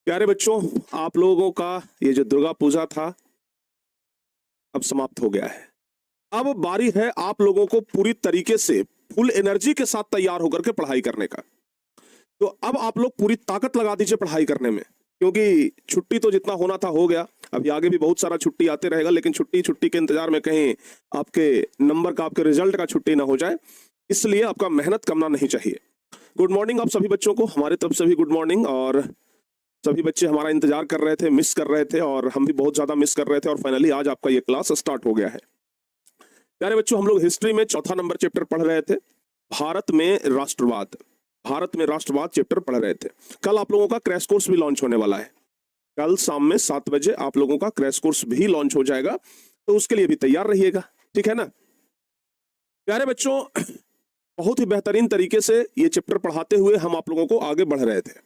प्यारे बच्चों, आप लोगों का ये जो दुर्गा पूजा था अब समाप्त हो गया है। अब बारी है आप लोगों को पूरी तरीके से फुल एनर्जी के साथ तैयार होकर के पढ़ाई करने का। तो अब आप लोग पूरी ताकत लगा दीजिए पढ़ाई करने में, क्योंकि छुट्टी तो जितना होना था हो गया। अभी आगे भी बहुत सारा छुट्टी आते रहेगा, लेकिन छुट्टी छुट्टी के इंतजार में कहीं आपके नंबर का, आपके रिजल्ट का छुट्टी ना हो जाए, इसलिए आपका मेहनत करना नहीं चाहिए। गुड मॉर्निंग आप सभी बच्चों को, हमारे तरफ से भी गुड मॉर्निंग। और सभी बच्चे हमारा इंतजार कर रहे थे, मिस कर रहे थे, और हम भी बहुत ज्यादा मिस कर रहे थे, और फाइनली आज आपका ये क्लास स्टार्ट हो गया है। प्यारे बच्चों, हम लोग हिस्ट्री में चौथा नंबर चैप्टर पढ़ रहे थे, भारत में राष्ट्रवाद। भारत में राष्ट्रवाद चैप्टर पढ़ रहे थे। कल आप लोगों का क्रैश कोर्स भी लॉन्च होने वाला है। कल शाम में 7 बजे आप लोगों का क्रैश कोर्स भी लॉन्च हो जाएगा, तो उसके लिए भी तैयार रहिएगा, ठीक है ना। प्यारे बच्चों, बहुत ही बेहतरीन तरीके से ये चैप्टर पढ़ाते हुए हम आप लोगों को आगे बढ़ रहे थे।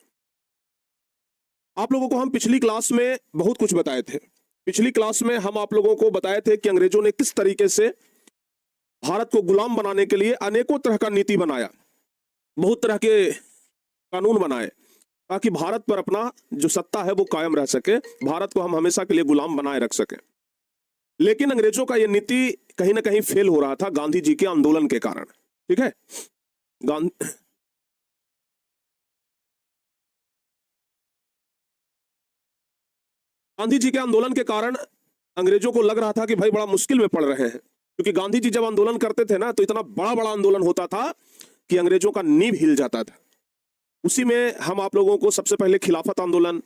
आप लोगों को हम पिछली क्लास में बहुत कुछ बताए थे। पिछली क्लास में हम आप लोगों को बताए थे कि अंग्रेजों ने किस तरीके से भारत को गुलाम बनाने के लिए अनेकों तरह का नीति बनाया, बहुत तरह के कानून बनाए, ताकि भारत पर अपना जो सत्ता है वो कायम रह सके, भारत को हम हमेशा के लिए गुलाम बनाए रख सके। लेकिन अंग्रेजों का यह नीति कहीं ना कहीं फेल हो रहा था गांधी जी के आंदोलन के कारण, ठीक है। गांधी जी के आंदोलन के कारण अंग्रेजों को लग रहा था कि भाई बड़ा मुश्किल में पड़ रहे हैं, क्योंकि गांधी जी जब आंदोलन करते थे ना, तो इतना बड़ा बड़ा आंदोलन होता था कि अंग्रेजों का नींव हिल जाता था। उसी में हम आप लोगों को सबसे पहले खिलाफत आंदोलन,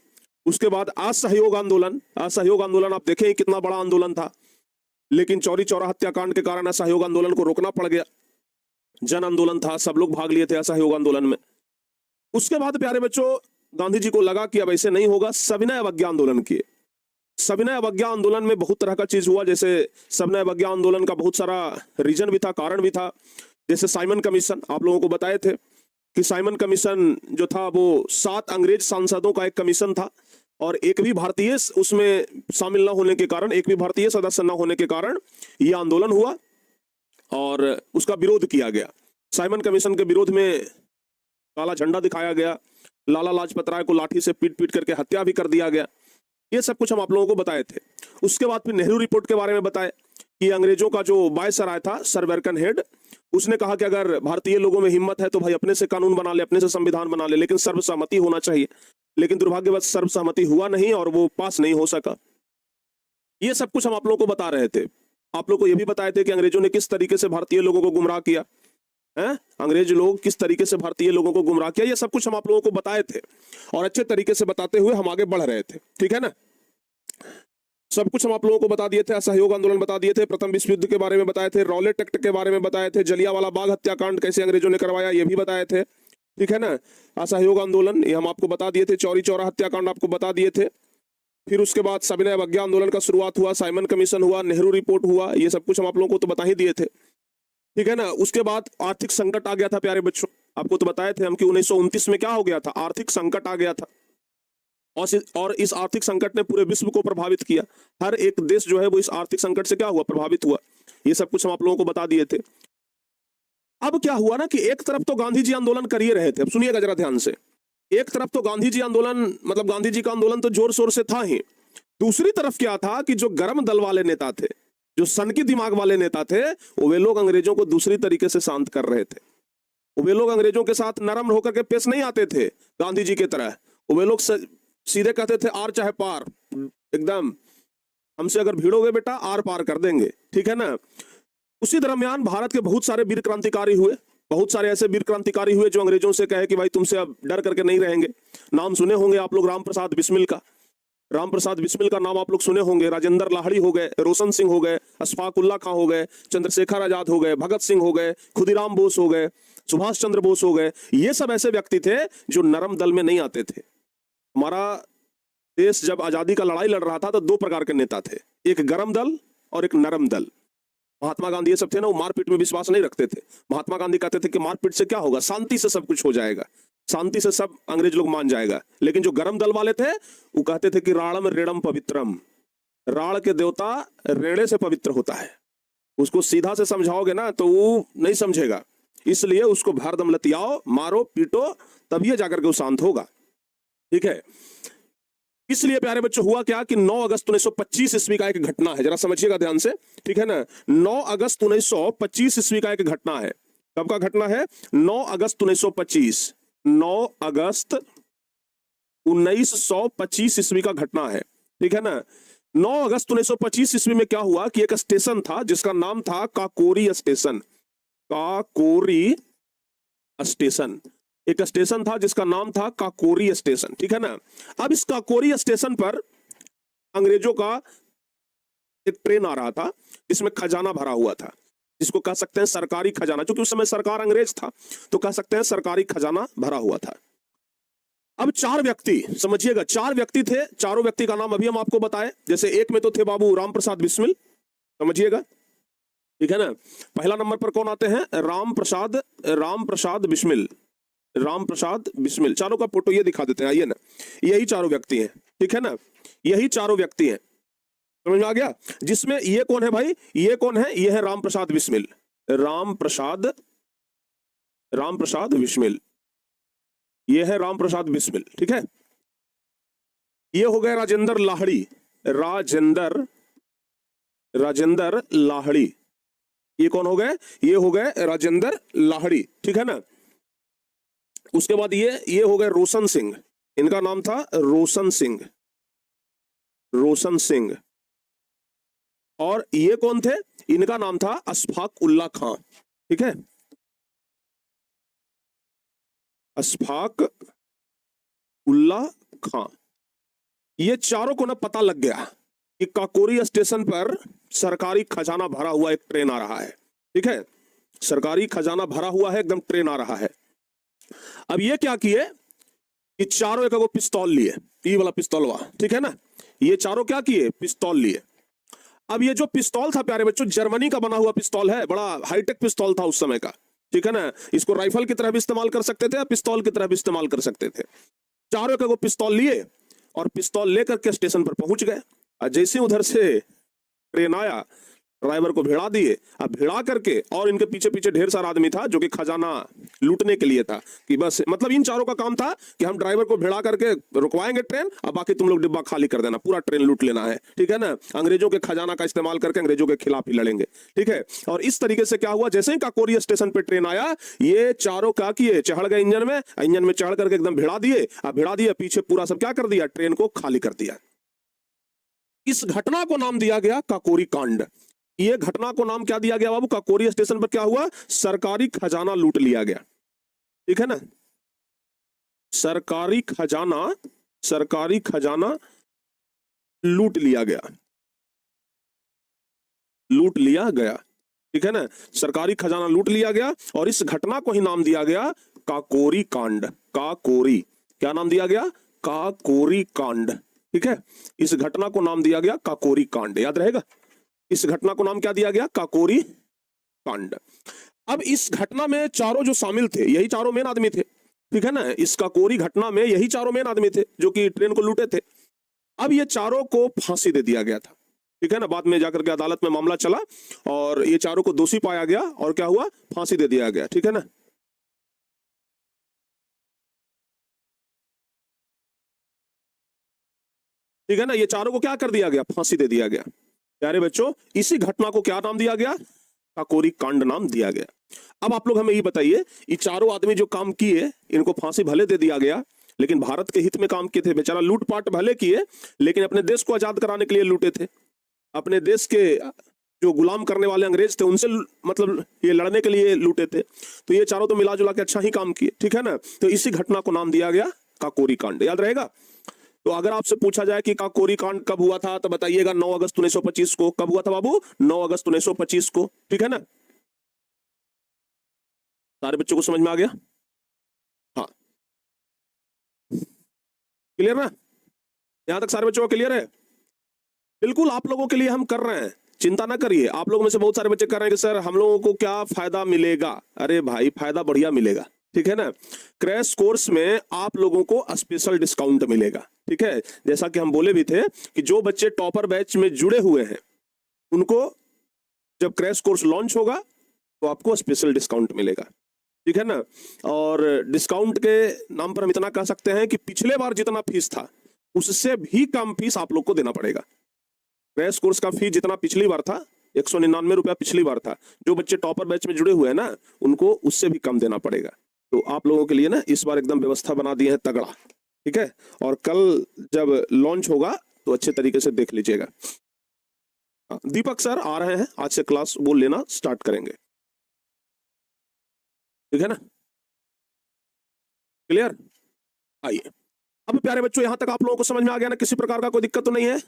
उसके बाद असहयोग आंदोलन। असहयोग आंदोलन आप देखें कितना बड़ा आंदोलन था, लेकिन चौरी चौरा हत्याकांड के कारण असहयोग आंदोलन को रोकना पड़ गया। जन आंदोलन था, सब लोग भाग लिए थे असहयोग आंदोलन में। उसके बाद प्यारे बच्चों, गांधी जी को लगा कि अब ऐसे नहीं होगा, सविनय अवज्ञा आंदोलन किए। सविनय अवज्ञा आंदोलन में बहुत तरह का चीज हुआ, जैसे सविनय अवज्ञा आंदोलन का बहुत सारा रीजन भी था, कारण भी था। जैसे साइमन कमीशन आप लोगों को बताए थे कि साइमन कमीशन जो था वो 7 अंग्रेज सांसदों का एक कमीशन था, और एक भी भारतीय उसमें शामिल न होने के कारण, एक भी भारतीय सदस्य न होने के कारण यह आंदोलन हुआ और उसका विरोध किया गया। साइमन कमीशन के विरोध में काला झंडा दिखाया गया, लाला लाजपत राय को लाठी से पीट पीट करके हत्या भी कर दिया गया। ये सब कुछ हम आप लोगों को बताए थे। उसके बाद फिर नेहरू रिपोर्ट के बारे में बताए कि अंग्रेजों का जो वायसराय था, सर बर्कनहेड, उसने कहा कि अगर भारतीय लोगों में हिम्मत है तो भाई अपने से कानून बना ले, अपने से संविधान बना ले, लेकिन सर्वसम्मति होना चाहिए। लेकिन दुर्भाग्यवश सर्वसम्मति हुआ नहीं और वो पास नहीं हो सका। ये सब कुछ हम आप लोगों को बता रहे थे। आप लोग को यह भी बताए थे कि अंग्रेजों ने किस तरीके से भारतीय लोगों को गुमराह किया है, अंग्रेज लोग किस तरीके से भारतीय लोगों को गुमराह किया। ये सब कुछ हम आप लोगों को बताए थे, और अच्छे तरीके से बताते हुए हम आगे बढ़ रहे थे, ठीक है ना। सब कुछ हम आप लोगों को बता दिए थे। असहयोग आंदोलन बता दिए थे, प्रथम विश्व युद्ध के बारे में बताए थे, रॉलेट एक्ट के बारे में बताए थे, जलियांवाला बाग हत्याकांड कैसे अंग्रेजों ने करवाया ये भी बताए थे, ठीक है ना। असहयोग आंदोलन ये हम आपको बता दिए थे, चौरी चौरा हत्याकांड आपको बता दिए थे। फिर उसके बाद सविनय अवज्ञा आंदोलन का शुरुआत हुआ, साइमन कमीशन हुआ, नेहरू रिपोर्ट हुआ, ये सब कुछ हम आप लोगों को तो बता ही दिए थे, ठीक है ना। उसके बाद आर्थिक संकट आ गया था प्यारे बच्चों, आपको तो बताए थे हम कि 1929 में क्या हो गया था, आर्थिक संकट आ गया था, और इस आर्थिक संकट ने पूरे विश्व को प्रभावित किया। हर एक देश जो है वो इस आर्थिक संकट से क्या हुआ, प्रभावित हुआ। ये सब कुछ हम आप लोगों को बता दिए थे। अब क्या हुआ ना कि एक तरफ तो गांधी जी आंदोलन कर ही रहे थे, अब सुनिएगा जरा ध्यान से। एक तरफ तो गांधी जी आंदोलन, मतलब गांधी जी का आंदोलन तो जोर शोर से था ही। दूसरी तरफ क्या था कि जो गर्म दल वाले नेता थे, जो सनकी दिमाग वाले नेता थे, वे लोग अंग्रेजों को दूसरी तरीके से शांत कर रहे थे। वे लोग अंग्रेजों के साथ नरम होकर के पेश नहीं आते थे गांधी जी की तरह। वे लोग सीधे कहते थे आर चाहे पार, एकदम हमसे अगर भिड़ोगे बेटा आर पार कर देंगे, ठीक है ना। उसी दरमियान भारत के बहुत सारे वीर क्रांतिकारी हुए, बहुत सारे ऐसे वीर क्रांतिकारी हुए जो अंग्रेजों से कहे कि भाई तुमसे अब डर करके नहीं रहेंगे। नाम सुने होंगे आप लोग राम प्रसाद बिस्मिल का, राम प्रसाद बिस्मिल का नाम आप लोग सुने होंगे। राजेंद्र लाहिड़ी हो गए, रोशन सिंह हो गए, अशफाक उल्ला खां हो गए, चंद्रशेखर आजाद हो गए, भगत सिंह हो गए, खुदीराम बोस हो गए, सुभाष चंद्र बोस हो गए। ये सब ऐसे व्यक्ति थे जो नरम दल में नहीं आते थे। हमारा देश जब आजादी का लड़ाई लड़ रहा था तो 2 प्रकार के नेता थे, एक गरम दल और एक नरम दल। महात्मा गांधी ये सब थे ना, वो मारपीट में विश्वास नहीं रखते थे। महात्मा गांधी कहते थे कि मारपीट से क्या होगा, शांति से सब कुछ हो जाएगा, शांति से सब अंग्रेज लोग मान जाएगा। लेकिन जो गरम दल वाले थे वो कहते थे कि राणम रेड़म पवित्रम, राण के देवता रेड़े से पवित्र होता है। उसको सीधा से समझाओगे ना तो वो नहीं समझेगा, इसलिए उसको भरदम लतियाओ, मारो पीटो, तभी जाकर के वो शांत होगा, ठीक है। इसलिए प्यारे बच्चों हुआ क्या कि 9 अगस्त 1925 ईस्वी का एक घटना है, जरा समझिएगा ध्यान से, ठीक है ना। 9 अगस्त 1925 ईस्वी का एक घटना है। कब का घटना है? 9 अगस्त 1925। 9 अगस्त 1925 ईस्वी का घटना है, ठीक है ना। 9 अगस्त 1925 ईस्वी में क्या हुआ कि एक स्टेशन था जिसका नाम था काकोरी स्टेशन। काकोरी स्टेशन, एक स्टेशन था जिसका नाम था काकोरी स्टेशन, ठीक है ना। अब इस काकोरी स्टेशन पर अंग्रेजों का एक ट्रेन आ रहा था जिसमें खजाना भरा हुआ था, जिसको कह सकते हैं सरकारी खजाना, क्योंकि उस समय सरकार अंग्रेज था तो कह सकते हैं सरकारी खजाना भरा हुआ था। अब 4 व्यक्ति, समझिएगा 4 व्यक्ति थे, चारों व्यक्ति का नाम अभी हम आपको बताए। जैसे एक में तो थे बाबू राम प्रसाद बिस्मिल, समझिएगा, ठीक है ना। पहला नंबर पर कौन आते हैं? राम प्रसाद बिस्मिल। राम प्रसाद बिस्मिल, चारों का फोटो ये दिखा देते हैं, आइए ना। यही चारों व्यक्ति हैं, ठीक है ना, यही चारों व्यक्ति हैं, समझ में आ गया। जिसमें ये कौन है भाई? ये कौन है? ये है राम प्रसाद बिस्मिल। राम प्रसाद बिस्मिल, ये है राम प्रसाद बिस्मिल, ठीक है। ये हो गए राजेंद्र लाहिड़ी। राजेंद्र लाहिड़ी, ये कौन हो गए? ये हो गए राजेंद्र लाहिड़ी, ठीक है ना। उसके बाद ये हो गए रोशन सिंह, इनका नाम था रोशन सिंह। और ये कौन थे? इनका नाम था अशफाक उल्ला खां, ठीक है, अशफाक उल्ला खां। ये चारों को ना पता लग गया कि काकोरी स्टेशन पर सरकारी खजाना भरा हुआ एक ट्रेन आ रहा है, ठीक है, सरकारी खजाना भरा हुआ है, एकदम ट्रेन आ रहा है। अब ये क्या किए कि चारों एक पिस्तौल लिए, ये वाला पिस्तौलवा, ठीक है ना। ये चारों क्या किए? पिस्तौल लिए। अब ये जो पिस्तौल था प्यारे बच्चों, जर्मनी का बना हुआ पिस्तौल है, बड़ा हाईटेक पिस्तौल था उस समय का, ठीक है ना। इसको राइफल की तरह भी इस्तेमाल कर सकते थे, पिस्तौल की तरह भी इस्तेमाल कर सकते थे। चारों एक पिस्तौल लिए और पिस्तौल लेकर के स्टेशन पर पहुंच गए। और जैसे उधर से ट्रेन आया, ड्राइवर को भिड़ा दिए। अब भिड़ा करके, और इनके पीछे पीछे ढेर सारा आदमी था जो कि खजाना लूटने के लिए था, कि बस मतलब इन चारों का काम था कि हम ड्राइवर को भिड़ा करके रुकवाएंगे ट्रेन, अब बाकी तुम लोग डिब्बा खाली कर देना, पूरा ट्रेन लूट लेना है, ठीक है ना। अंग्रेजों के खजाना का इस्तेमाल करके अंग्रेजों के खिलाफ ही लड़ेंगे, ठीक है। और इस तरीके से क्या हुआ, जैसे ही काकोरी स्टेशन पे ट्रेन आया, ये चारों क्या किए? चढ़ गए इंजन में चढ़ करके एकदम भिड़ा दिए, पीछे पूरा सब क्या कर दिया? ट्रेन को खाली कर दिया। इस घटना को नाम दिया गया काकोरी कांड। ये घटना को नाम क्या दिया गया बाबू? काकोरी स्टेशन पर क्या हुआ? सरकारी खजाना लूट लिया गया, ठीक है ना। सरकारी खजाना लूट लिया गया, ठीक है ना। सरकारी खजाना लूट लिया गया और इस घटना को ही नाम दिया गया काकोरी कांड। काकोरी, क्या नाम दिया गया? काकोरी कांड, ठीक है। इस घटना को नाम दिया गया काकोरी कांड, याद रहेगा। इस घटना को नाम क्या दिया गया? काकोरी कांड। अब इस घटना में चारों जो शामिल थे, यही चारों मेन आदमी थे, ठीक है ना। इस काकोरी घटना में यही चारों मेन आदमी थे जो कि ट्रेन को लूटे थे। अब ये चारों को फांसी दे दिया गया था, ठीक है ना। बाद में जाकर के अदालत में मामला चला और ये चारों को दोषी पाया गया और क्या हुआ? फांसी दे दिया गया, ठीक है ना। ठीक है ना, ये चारों को क्या कर दिया गया? फांसी दे दिया गया। प्यारे बच्चों, इसी घटना को क्या नाम दिया गया? काकोरी कांड नाम दिया गया। अब आप लोग हमें ये बताइए, ये चारों आदमी जो काम किए, इनको फांसी भले दे दिया गया, लेकिन भारत के हित में काम किए थे। बेचारा लूटपाट भले किए, लेकिन अपने देश को आजाद कराने के लिए लूटे थे। अपने देश के जो गुलाम करने वाले अंग्रेज थे, उनसे मतलब ये लड़ने के लिए लूटे थे। तो ये चारों तो मिला जुला के अच्छा ही काम किए, ठीक है ना। तो इसी घटना को नाम दिया गया काकोरी कांड, याद रहेगा। तो अगर आपसे पूछा जाए कि काकोरी कांड कब हुआ था, तो बताइएगा 9 अगस्त 1925 को। कब हुआ था बाबू? 9 अगस्त 1925 को, ठीक है ना। सारे बच्चों को समझ में आ गया? हाँ, क्लियर ना? यहां तक सारे बच्चों को क्लियर है? बिल्कुल, आप लोगों के लिए हम कर रहे हैं, चिंता ना करिए। आप लोगों में से बहुत सारे बच्चे कर रहे हैं कि सर हम लोगों को क्या फायदा मिलेगा। अरे भाई, फायदा बढ़िया मिलेगा, ठीक है ना। क्रैश कोर्स में आप लोगों को स्पेशल डिस्काउंट मिलेगा, ठीक है। जैसा कि हम बोले भी थे कि जो बच्चे टॉपर बैच में जुड़े हुए हैं, उनको जब क्रैश कोर्स लॉन्च होगा तो आपको स्पेशल डिस्काउंट मिलेगा, ठीक है ना। और डिस्काउंट के नाम पर हम इतना कह सकते हैं कि पिछले बार जितना फीस था उससे भी कम फीस आप लोग को देना पड़ेगा। क्रैश कोर्स का फीस जितना पिछली बार था 199 रुपया पिछली बार था, जो बच्चे टॉपर बैच में जुड़े हुए हैं ना उनको उससे भी कम देना पड़ेगा। तो आप लोगों के लिए ना इस बार एकदम व्यवस्था बना दी है तगड़ा, ठीक है। और कल जब लॉन्च होगा तो अच्छे तरीके से देख लीजिएगा। दीपक सर आ रहे हैं, आज से क्लास वो लेना स्टार्ट करेंगे, ठीक है ना, क्लियर। आइए अब प्यारे बच्चों, यहां तक आप लोगों को समझ में आ गया ना, किसी प्रकार का कोई दिक्कत तो नहीं है।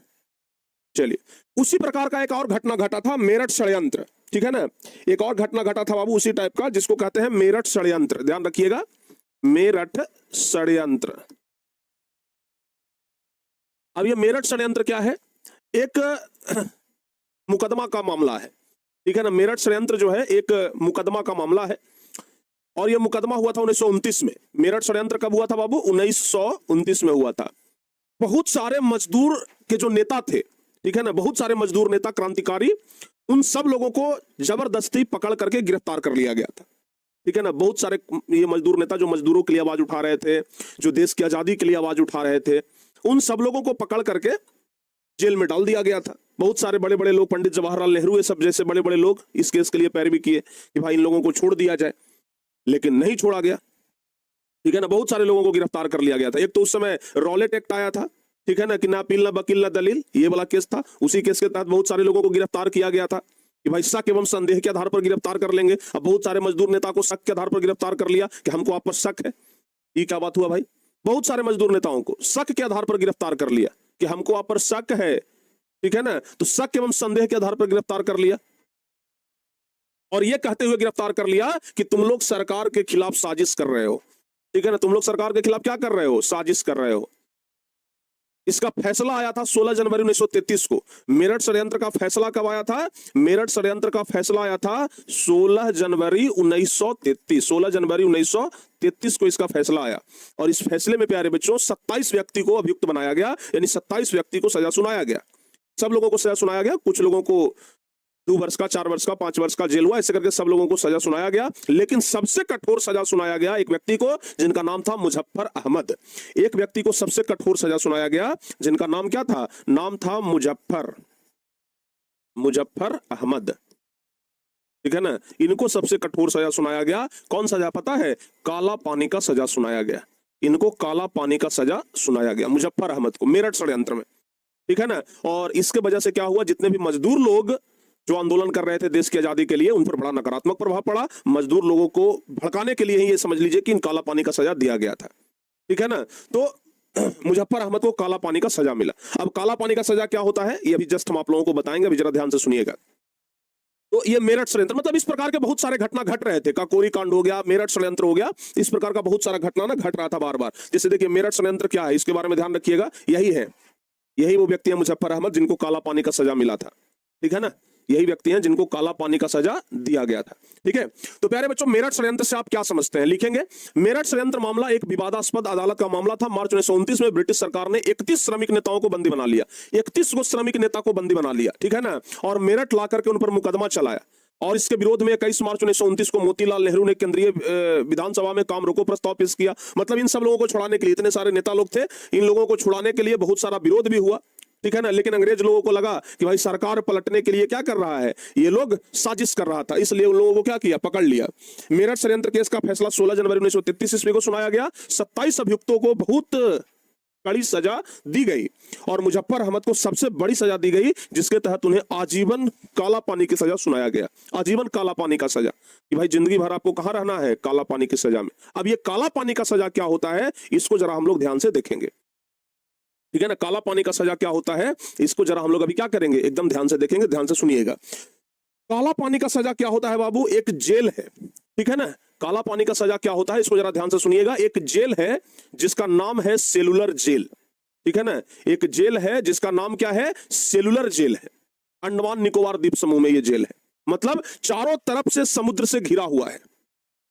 चलिए, उसी प्रकार का एक और घटना घटा था, मेरठ षड्यंत्र, ठीक है ना। एक और घटना घटा था बाबू उसी टाइप का, जिसको कहते हैं मेरठ षड्यंत्र। ध्यान रखिएगा, मेरठ षड्यंत्र। अब ये मेरठ षड्यंत्र क्या है? एक मुकदमा का मामला है, ठीक है ना। मेरठ षड्यंत्र जो है एक मुकदमा का मामला है, और यह मुकदमा हुआ था 1929 में। मेरठ षड्यंत्र कब हुआ था बाबू? 1929 में हुआ था। बहुत सारे मजदूर के जो नेता थे, ठीक है ना, बहुत सारे मजदूर नेता क्रांतिकारी, उन सब लोगों को जबरदस्ती पकड़ करके गिरफ्तार कर लिया गया था, ठीक है ना। बहुत सारे ये मजदूर नेता जो मजदूरों के लिए आवाज उठा रहे थे, जो देश की आजादी के लिए आवाज उठा रहे थे, उन सब लोगों को पकड़ करके जेल में डाल दिया गया था। बहुत सारे बड़े बड़े लोग, पंडित जवाहरलाल नेहरू, ये सब जैसे बड़े बड़े लोग इस केस के लिए पैरवी किए कि भाई इन लोगों को छोड़ दिया जाए, लेकिन नहीं छोड़ा गया, ठीक है ना। बहुत सारे लोगों को गिरफ्तार कर लिया गया था। एक तो उस समय रॉलेट एक्ट आया था, ठीक है ना, कि ना अपील ना वकील ना दलील, ये वाला केस था। उसी केस के तहत बहुत सारे लोगों को गिरफ्तार किया गया था कि भाई शक एवं संदेह के आधार पर गिरफ्तार कर लेंगे। अब बहुत सारे मजदूर नेता को शक के आधार पर गिरफ्तार कर लिया कि हमको आप पर शक है। ये क्या बात हुआ भाई? बहुत सारे मजदूर नेताओं को शक के आधार पर गिरफ्तार कर लिया कि हमको आप पर शक है, ठीक है ना। तो शक एवं संदेह के आधार पर गिरफ्तार कर लिया, और यह कहते हुए गिरफ्तार कर लिया कि तुम लोग सरकार के खिलाफ साजिश कर रहे हो, ठीक है ना। तुम लोग सरकार के खिलाफ क्या कर रहे हो? साजिश कर रहे हो। इसका फैसला आया था 16 जनवरी 1933 को। मेरठ षड्यंत्र का फैसला कब आया था? मेरठ षड्यंत्र का फैसला आया था 16 जनवरी 1933। 16 जनवरी 1933 को इसका फैसला आया, और इस फैसले में प्यारे बच्चों 27 व्यक्ति को अभियुक्त बनाया गया, यानी 27 व्यक्ति को सजा सुनाया गया। सब लोगों को सजा सुनाया गया, कुछ लोगों को 2 वर्ष का, 4 वर्ष का, 5 वर्ष का जेल हुआ, ऐसे करके सब लोगों को सजा सुनाया गया। लेकिन सबसे कठोर सजा सुनाया गया एक व्यक्ति को, जिनका नाम था मुजफ्फर अहमद। एक व्यक्ति को सबसे कठोर सजा सुनाया गया, जिनका नाम क्या था? नाम था मुजफ्फर अहमद, ठीक है ना। इनको सबसे कठोर सजा सुनाया गया। कौन सजा पता है? काला पानी का सजा सुनाया गया। इनको काला पानी का सजा सुनाया गया मुजफ्फर अहमद को, मेरठ षड्यंत्र में, ठीक है ना। और इसके वजह से क्या हुआ? जितने भी मजदूर लोग जो आंदोलन कर रहे थे देश की आजादी के लिए, उन पर बड़ा नकारात्मक प्रभाव पड़ा। मजदूर लोगों को भड़काने के लिए ही ये समझ लीजिए कि इन काला पानी का सजा दिया गया था, ठीक है ना। तो मुजफ्फर अहमद को काला पानी का सजा मिला। अब काला पानी का सजा क्या होता है ये अभी जस्ट हम आप लोगों को बताएंगे, अभी जरा ध्यान से सुनिएगा। तो ये मेरठ षड्यंत्र, मतलब इस प्रकार के बहुत सारे घटना घट रहे थे। काकोरी कांड हो गया, मेरठ षड्यंत्र हो गया, इस प्रकार का बहुत सारा घटना ना घट रहा था बार बार। जैसे देखिए मेरठ षड्यंत्र क्या है, इसके बारे में ध्यान रखिएगा। यही वो व्यक्ति है मुजफ्फर अहमद, जिनको काला पानी का सजा मिला था, ठीक है ना। यही व्यक्ति हैं जिनको काला पानी का सजा दिया गया था, ठीक है। तो प्यारे बच्चों, मेरठ षड्यंत्र से आप क्या समझते हैं? लिखेंगे, मेरठ षड्यंत्र मामला एक विवादास्पद अदालत का मामला था। मार्च 1929 में ब्रिटिश सरकार ने 31 श्रमिक नेताओं को बंदी बना लिया। 31 को श्रमिक नेता को बंदी बना लिया, ठीक है ना, और मेरठ ला करके उन पर मुकदमा चलाया। और इसके विरोध में 21 मार्च 1929 को मोतीलाल नेहरू ने केंद्रीय विधानसभा में काम रोको प्रस्ताव पेश किया। मतलब इन सब लोगों को छुड़ाने के लिए, इतने सारे नेता लोग थे, इन लोगों को छुड़ाने के लिए बहुत सारा विरोध भी हुआ, ठीक है ना। लेकिन अंग्रेज लोगों को लगा कि भाई सरकार पलटने के लिए क्या कर रहा है, ये लोग साजिश कर रहा था, इसलिए उन लोगों को क्या किया? पकड़ लिया। मेरठ षड्यंत्र केस का फैसला 16 जनवरी 1933 ईस्वी को सुनाया गया। 27 अभियुक्तों को बहुत कड़ी सजा दी गई, और मुजफ्फर अहमद को सबसे बड़ी सजा दी गई, जिसके तहत उन्हें आजीवन काला पानी की सजा सुनाया गया। आजीवन काला पानी का सजा, कि भाई जिंदगी भर आपको कहां रहना है? काला पानी की सजा में। अब ये काला पानी का सजा क्या होता है, इसको जरा हम लोग ध्यान से देखेंगे, ठीक है ना। काला पानी का सजा क्या होता है, इसको जरा हम लोग अभी क्या करेंगे, एकदम ध्यान से देखेंगे, ध्यान से सुनिएगा। काला पानी का सजा क्या होता है बाबू? एक जेल है, ठीक है ना। काला पानी का सजा क्या होता है, इसको जरा ध्यान से सुनिएगा। एक जेल है जिसका नाम है सेलुलर जेल, ठीक है ना। एक जेल है जिसका नाम क्या है? सेलुलर जेल है। अंडमान निकोबार द्वीप समूह में ये जेल है। मतलब चारों तरफ से समुद्र से घिरा हुआ है,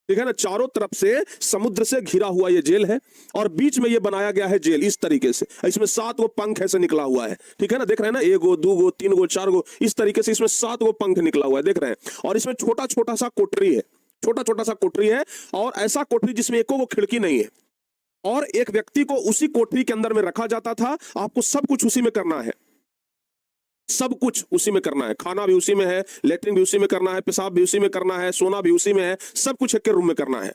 ठीक है ना। चारों तरफ से समुद्र से घिरा हुआ ये जेल है, और बीच में ये बनाया गया है जेल इस तरीके से। इसमें 7 गो पंख ऐसे निकला हुआ है, ठीक है ना। देख रहे हैं ना, 1 गो 2 गो 3 गो 4 गो, इस तरीके से इसमें 7 गो पंख निकला हुआ है, देख रहे हैं। और इसमें छोटा छोटा सा कोठरी है, छोटा छोटा सा कोठरी है, और ऐसा कोठरी जिसमें एको वो खिड़की नहीं है, और एक व्यक्ति को उसी कोठरी के अंदर में रखा जाता था। आपको सब कुछ उसी में करना है, सब कुछ उसी में करना है, खाना भी उसी में है, लेटरिन भी उसी में करना है, पेशाब भी उसी में करना है, सोना भी उसी में है, सब कुछ एक के रूम में करना है।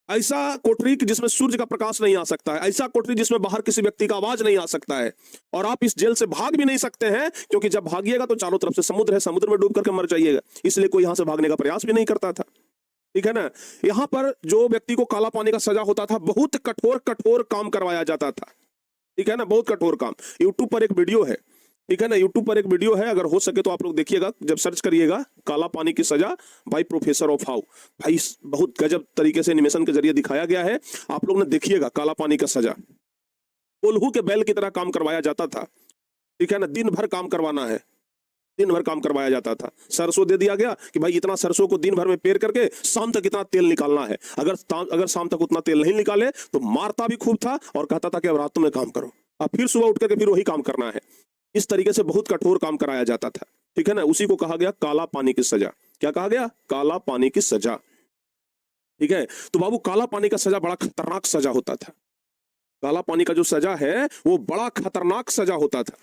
ऐसा कोठरी जिसमें सूर्य का प्रकाश नहीं आ सकता है, ऐसा कोठरी जिसमें बाहर किसी व्यक्ति का आवाज नहीं आ सकता है, और आप इस जेल से भाग भी नहीं सकते हैं, क्योंकि जब भागिएगा तो चारों तरफ से समुद्र है, समुद्र में डूब करके मर जाइएगा, इसलिए कोई यहां से भागने का प्रयास भी नहीं करता था। ठीक है ना। यहां पर जो व्यक्ति को काला पानी का सजा होता था, बहुत कठोर कठोर काम करवाया जाता था। ठीक है ना, बहुत कठोर काम। यूट्यूब पर एक वीडियो है, ठीक है ना, यूट्यूब पर एक वीडियो है, अगर हो सके तो आप लोग देखिएगा, जब सर्च करिएगा काला पानी की सजा बाय प्रोफेसर ऑफ हाउ, भाई बहुत गजब तरीके से एनिमेशन के जरिए दिखाया गया है, आप लोग ने देखिएगा काला पानी का सजा। कोल्हू के बैल की तरह काम करवाया जाता था। ठीक है ना, दिन भर काम करवाना है, दिन भर काम करवाया जाता था। सरसों दे दिया गया कि भाई इतना सरसों को दिन भर में पेर करके शाम तक इतना तेल निकालना है, अगर शाम तक उतना तेल नहीं निकाले तो मारता भी खूब था और कहता था कि अब रात में काम करो, अब फिर सुबह उठ करके फिर वही काम करना है। इस तरीके से बहुत कठोर काम कराया जाता था। ठीक है ना, उसी को कहा गया काला पानी की सजा। क्या कहा गया? काला पानी की सजा। ठीक है, तो बाबू काला पानी का सजा बड़ा खतरनाक सजा होता था। काला पानी का जो सजा है वो बड़ा खतरनाक सजा होता था।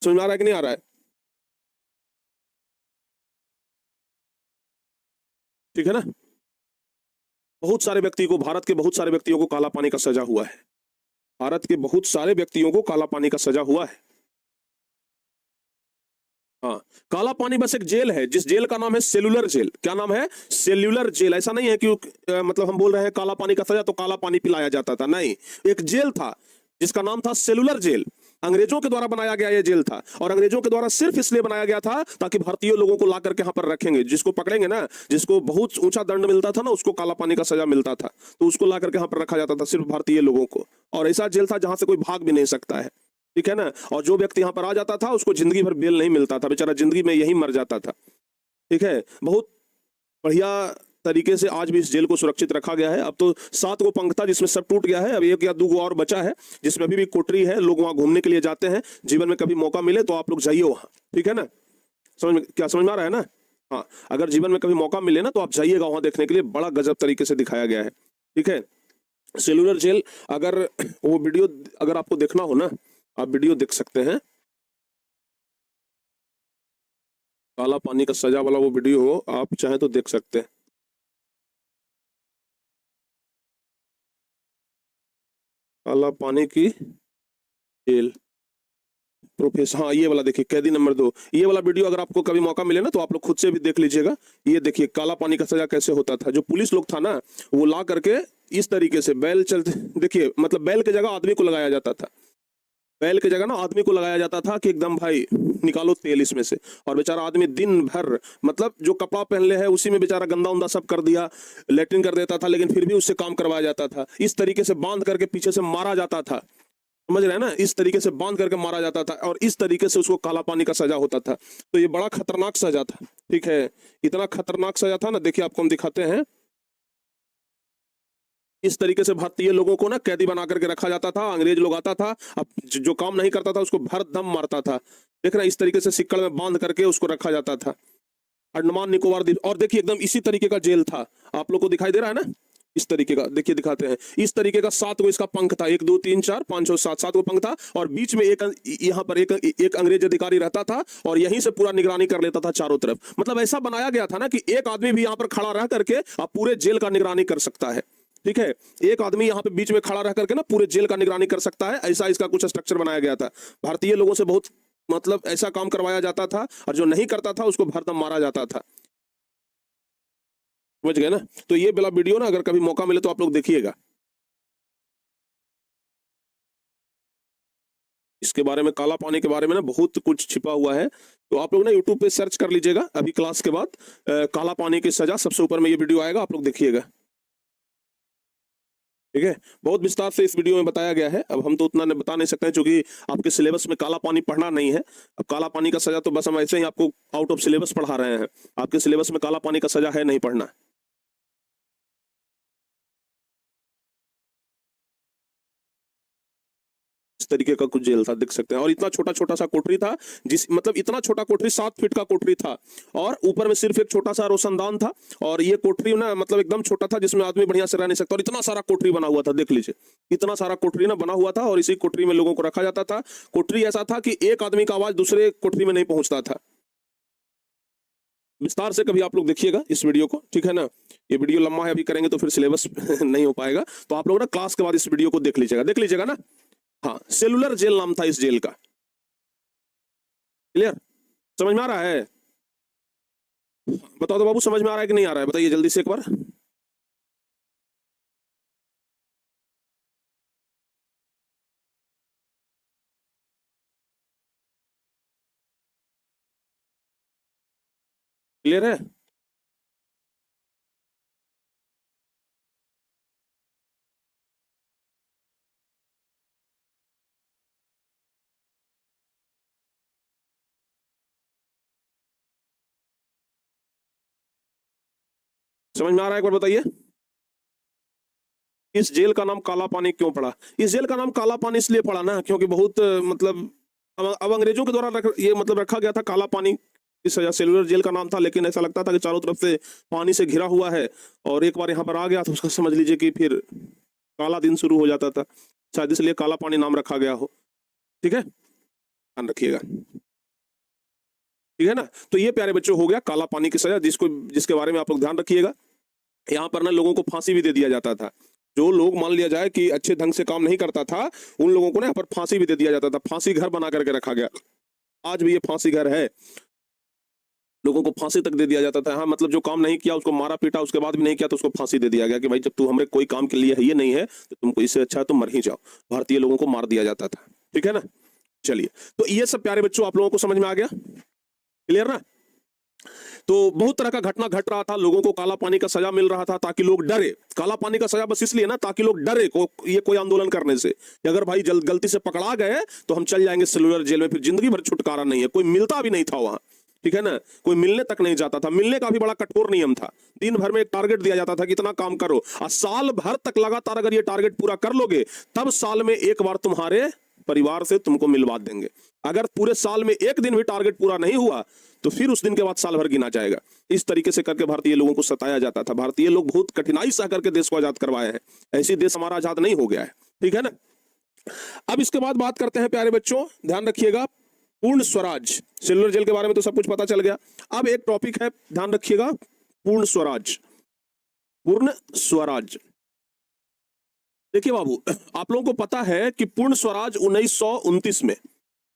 समझ में आ रहा है कि नहीं आ रहा है? ठीक है ना, बहुत सारे व्यक्ति को, भारत के बहुत सारे व्यक्तियों को काला पानी का सजा हुआ है। भारत के बहुत सारे व्यक्तियों को काला पानी का सजा हुआ है। हाँ, काला पानी बस एक जेल है, जिस जेल का नाम है सेल्यूलर जेल। क्या नाम है? Cellular jail. ऐसा नहीं है कि मतलब हम बोल रहे हैं काला पानी का सजा तो काला पानी पिलाया जाता था, नहीं, एक जेल था जिसका नाम था सेल्यूलर जेल। अंग्रेजों के द्वारा बनाया गया यह जेल था, और अंग्रेजों के द्वारा सिर्फ इसलिए बनाया गया था ताकि भारतीय लोगों को ला करके यहाँ पर रखेंगे, जिसको पकड़ेंगे ना, जिसको बहुत ऊंचा दंड मिलता था ना, उसको काला पानी का सजा मिलता था, तो उसको ला करके यहाँ पर रखा जाता था सिर्फ भारतीय लोगों को। और ऐसा जेल था जहां से कोई भाग भी नहीं सकता है। ठीक है ना, और जो व्यक्ति यहाँ पर आ जाता था उसको जिंदगी भर बेल नहीं मिलता था, बेचारा जिंदगी में यही मर जाता था। ठीक है, बहुत बढ़िया तरीके से आज भी इस जेल को सुरक्षित रखा गया है। अब तो 7 गो पंख था जिसमें सब टूट गया है, अब 1 या 2 गो और बचा है जिसमें अभी भी कोठरी है, लोग वहां घूमने के लिए जाते हैं। जीवन में कभी मौका मिले तो आप लोग जाइए वहां। ठीक है ना, समझ में आ रहा है ना? हाँ, अगर जीवन में कभी मौका मिले ना तो आप जाइएगा वहां देखने के लिए, बड़ा गजब तरीके से दिखाया गया है। ठीक है, सेलुलर जेल, अगर वो वीडियो अगर आपको देखना हो ना, आप वीडियो देख सकते हैं, काला पानी का सजा वाला वो वीडियो हो, आप चाहें तो देख सकते हैं। काला पानी की जेल प्रोफेसर, हाँ ये वाला देखिए, कैदी नंबर 2। ये वाला वीडियो अगर आपको कभी मौका मिले ना तो आप लोग खुद से भी देख लीजिएगा। ये देखिए काला पानी का सजा कैसे होता था। जो पुलिस लोग था ना, वो ला करके इस तरीके से बैल चलते, देखिए मतलब बैल की जगह आदमी को लगाया जाता था, बैल की जगह ना आदमी को लगाया जाता था कि एकदम भाई निकालो तेल इसमें से, और बेचारा आदमी दिन भर मतलब जो कपड़ा पहन ले है उसी में बेचारा गंदा उंदा सब कर दिया, लेटरिन कर देता था, लेकिन फिर भी उससे काम करवाया जाता था। इस तरीके से बांध करके पीछे से मारा जाता था, समझ रहे हैं ना, इस तरीके से बांध करके मारा जाता था, और इस तरीके से उसको काला पानी का सजा होता था। तो ये बड़ा खतरनाक सजा था। ठीक है, इतना खतरनाक सजा था ना, देखिए आपको हम दिखाते हैं। इस तरीके से भारतीय लोगों को ना कैदी बना करके रखा जाता था। अंग्रेज लोग आता था, अब जो काम नहीं करता था उसको भर दम मारता था। देख रहे हैं, इस तरीके से सिक्कड़ में बांध करके उसको रखा जाता था। अंडमान निकोबार द्वीप, और देखिए एकदम इसी तरीके का जेल था, आप लोग को दिखाई दे रहा है ना, इस तरीके का, देखिए दिखाते हैं, इस तरीके का 7 गो इसका पंख था, 1 2 3 4 5 6 7 7 गो पंख था, और बीच में एक यहाँ पर एक अंग्रेज अधिकारी रहता था, और यहीं से पूरा निगरानी कर लेता था चारों तरफ। मतलब ऐसा बनाया गया था ना कि एक आदमी भी यहाँ पर खड़ा रह करके आप पूरे जेल का निगरानी कर सकता है। ठीक है, एक आदमी यहाँ पे बीच में खड़ा रह करके ना पूरे जेल का निगरानी कर सकता है, ऐसा इसका कुछ स्ट्रक्चर बनाया गया था। भारतीय लोगों से बहुत मतलब ऐसा काम करवाया जाता था, और जो नहीं करता था उसको भरदम मारा जाता था। समझ गए ना? तो ये वाला वीडियो ना अगर कभी मौका मिले तो आप लोग देखिएगा, इसके बारे में, काला पानी के बारे में ना बहुत कुछ छिपा हुआ है। तो आप लोग ना यूट्यूब पे सर्च कर लीजिएगा अभी क्लास के बाद, काला पानी की सजा, सबसे ऊपर में ये वीडियो आएगा, आप लोग देखिएगा। ठीक है, बहुत विस्तार से इस वीडियो में बताया गया है। अब हम तो उतना बता नहीं सकते हैं क्योंकि आपके सिलेबस में काला पानी पढ़ना नहीं है। अब काला पानी का सजा तो बस हम ऐसे ही आपको आउट ऑफ सिलेबस पढ़ा रहे हैं, आपके सिलेबस में काला पानी का सजा है नहीं पढ़ना। इस तरीके का कुछ जेल था, देख सकते हैं। और इतना छोटा छोटा सा कोठरी था, जिस मतलब इतना छोटा कोठरी 7 फीट का कोठरी था, और ऊपर में सिर्फ एक छोटा सा रोशनदान था, और ये कोठरी ना मतलब एकदम छोटा था जिसमें आदमी बढ़िया से रह नहीं सकता, और इतना सारा कोठरी बना हुआ था, देख लीजिए इतना सारा कोठरी ना बना हुआ था, और इसी कोठरी में लोगों को रखा जाता था। कोठरी ऐसा था कि एक आदमी का आवाज दूसरे कोठरी में नहीं पहुंचता था। विस्तार से कभी आप लोग देखिएगा इस वीडियो को, ठीक है ना। ये वीडियो लंबा है, अभी करेंगे तो फिर सिलेबस नहीं हो पाएगा, तो आप लोग ना क्लास के बाद इस वीडियो को देख लीजिएगा ना। हाँ, सेलुलर जेल नाम था इस जेल का। क्लियर, समझ में आ रहा है? बताओ तो बाबू, समझ में आ रहा है कि नहीं आ रहा है? बताइए जल्दी से एक बार। क्लियर है? समझ में आ रहा है? एक बार बताइए। इस जेल का नाम काला पानी क्यों पड़ा? इस जेल का नाम काला पानी इसलिए पड़ा ना, क्योंकि बहुत मतलब अब अंग्रेजों के द्वारा ये मतलब रखा गया था काला पानी की सजा। सेलुलर जेल का नाम था, लेकिन ऐसा लगता था कि चारों तरफ से पानी से घिरा हुआ है, और एक बार यहाँ पर आ गया तो उसका समझ लीजिए कि फिर काला दिन शुरू हो जाता था, शायद इसलिए काला पानी नाम रखा गया हो। ठीक है, ध्यान रखिएगा, ठीक है ना। तो ये प्यारे बच्चों हो गया काला पानी की सजा, जिसके बारे में आप लोग ध्यान रखिएगा। यहाँ पर ना लोगों को फांसी भी दे दिया जाता था। जो लोग मान लिया जाए कि अच्छे ढंग से काम नहीं करता था, उन लोगों को ना यहाँ पर फांसी भी दे दिया जाता था। फांसी घर बना करके रखा गया, आज भी ये फांसी घर है, लोगों को फांसी तक दे दिया जाता था। हाँ, मतलब जो काम नहीं किया उसको मारा पीटा, उसके बाद भी नहीं किया तो उसको फांसी दे दिया गया कि भाई जब तू हमारे कोई काम के लिए है ये नहीं है तो तुमको इससे अच्छा है तुम मर ही जाओ। भारतीय लोगों को मार दिया जाता था, ठीक है ना। चलिए, तो ये सब प्यारे बच्चों आप लोगों को समझ में आ गया, क्लियर ना। तो बहुत तरह का घटना घट रहा था, लोगों को काला पानी का सजा मिल रहा था ताकि लोग डरे। काला पानी का सजा बस इसलिए ना ताकि लोग डरे ये कोई आंदोलन करने से, कि अगर भाई गलती से पकड़ा गए तो हम चल जाएंगे सेलुलर जेल में, फिर जिंदगी भर छुटकारा नहीं है। कोई मिलता भी नहीं था वहां, ठीक है ना, कोई मिलने तक नहीं जाता था। मिलने का भी बड़ा कठोर नियम था, दिन भर में एक टारगेट दिया जाता था कि इतना काम करो, और साल भर तक लगातार अगर ये टारगेट पूरा कर लोगे तब साल में एक बार तुम्हारे परिवार से तुमको मिलवा देंगे। अगर पूरे साल में एक दिन भी टारगेट पूरा नहीं हुआ तो फिर उस दिन के बाद साल भर गिना जाएगा। इस तरीके से करके भारतीय लोगों को सताया जाता था। भारतीय लोग बहुत कठिनाई से करके देश को आजाद करवाए हैं, ऐसी देश हमारा आजाद नहीं हो गया है, ठीक है ना। अब इसके बाद बात करते हैं प्यारे बच्चों, ध्यान रखिएगा, पूर्ण स्वराज। सेलुलर जेल के बारे में तो सब कुछ पता चल गया। अब एक टॉपिक है, ध्यान रखिएगा, पूर्ण स्वराज। पूर्ण स्वराज, देखिए बाबू, आप लोगों को पता है कि पूर्ण स्वराज 1929 में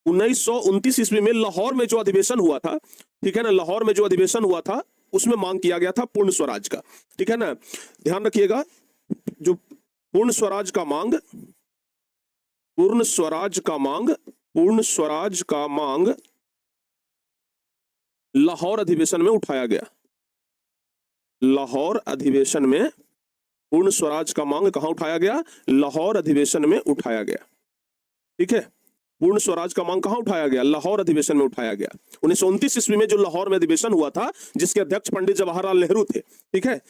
1929 ईस्वी में लाहौर में जो अधिवेशन हुआ था, ठीक है ना, लाहौर में जो अधिवेशन हुआ था उसमें मांग किया गया था पूर्ण स्वराज का, ठीक है ना। ध्यान रखिएगा, जो पूर्ण स्वराज का मांग, पूर्ण स्वराज का मांग, पूर्ण स्वराज का मांग लाहौर अधिवेशन में उठाया गया। लाहौर अधिवेशन में पूर्ण स्वराज का मांग कहां उठाया गया? लाहौर अधिवेशन में उठाया गया, ठीक है। पूर्ण स्वराज का मांग कहां उठाया गया? लाहौर अधिवेशन में उठाया गया। 1929 ईस्वी में जो लाहौर में अधिवेशन हुआ था, जिसके अध्यक्ष पंडित जवाहरलाल नेहरू थे, ठीक है।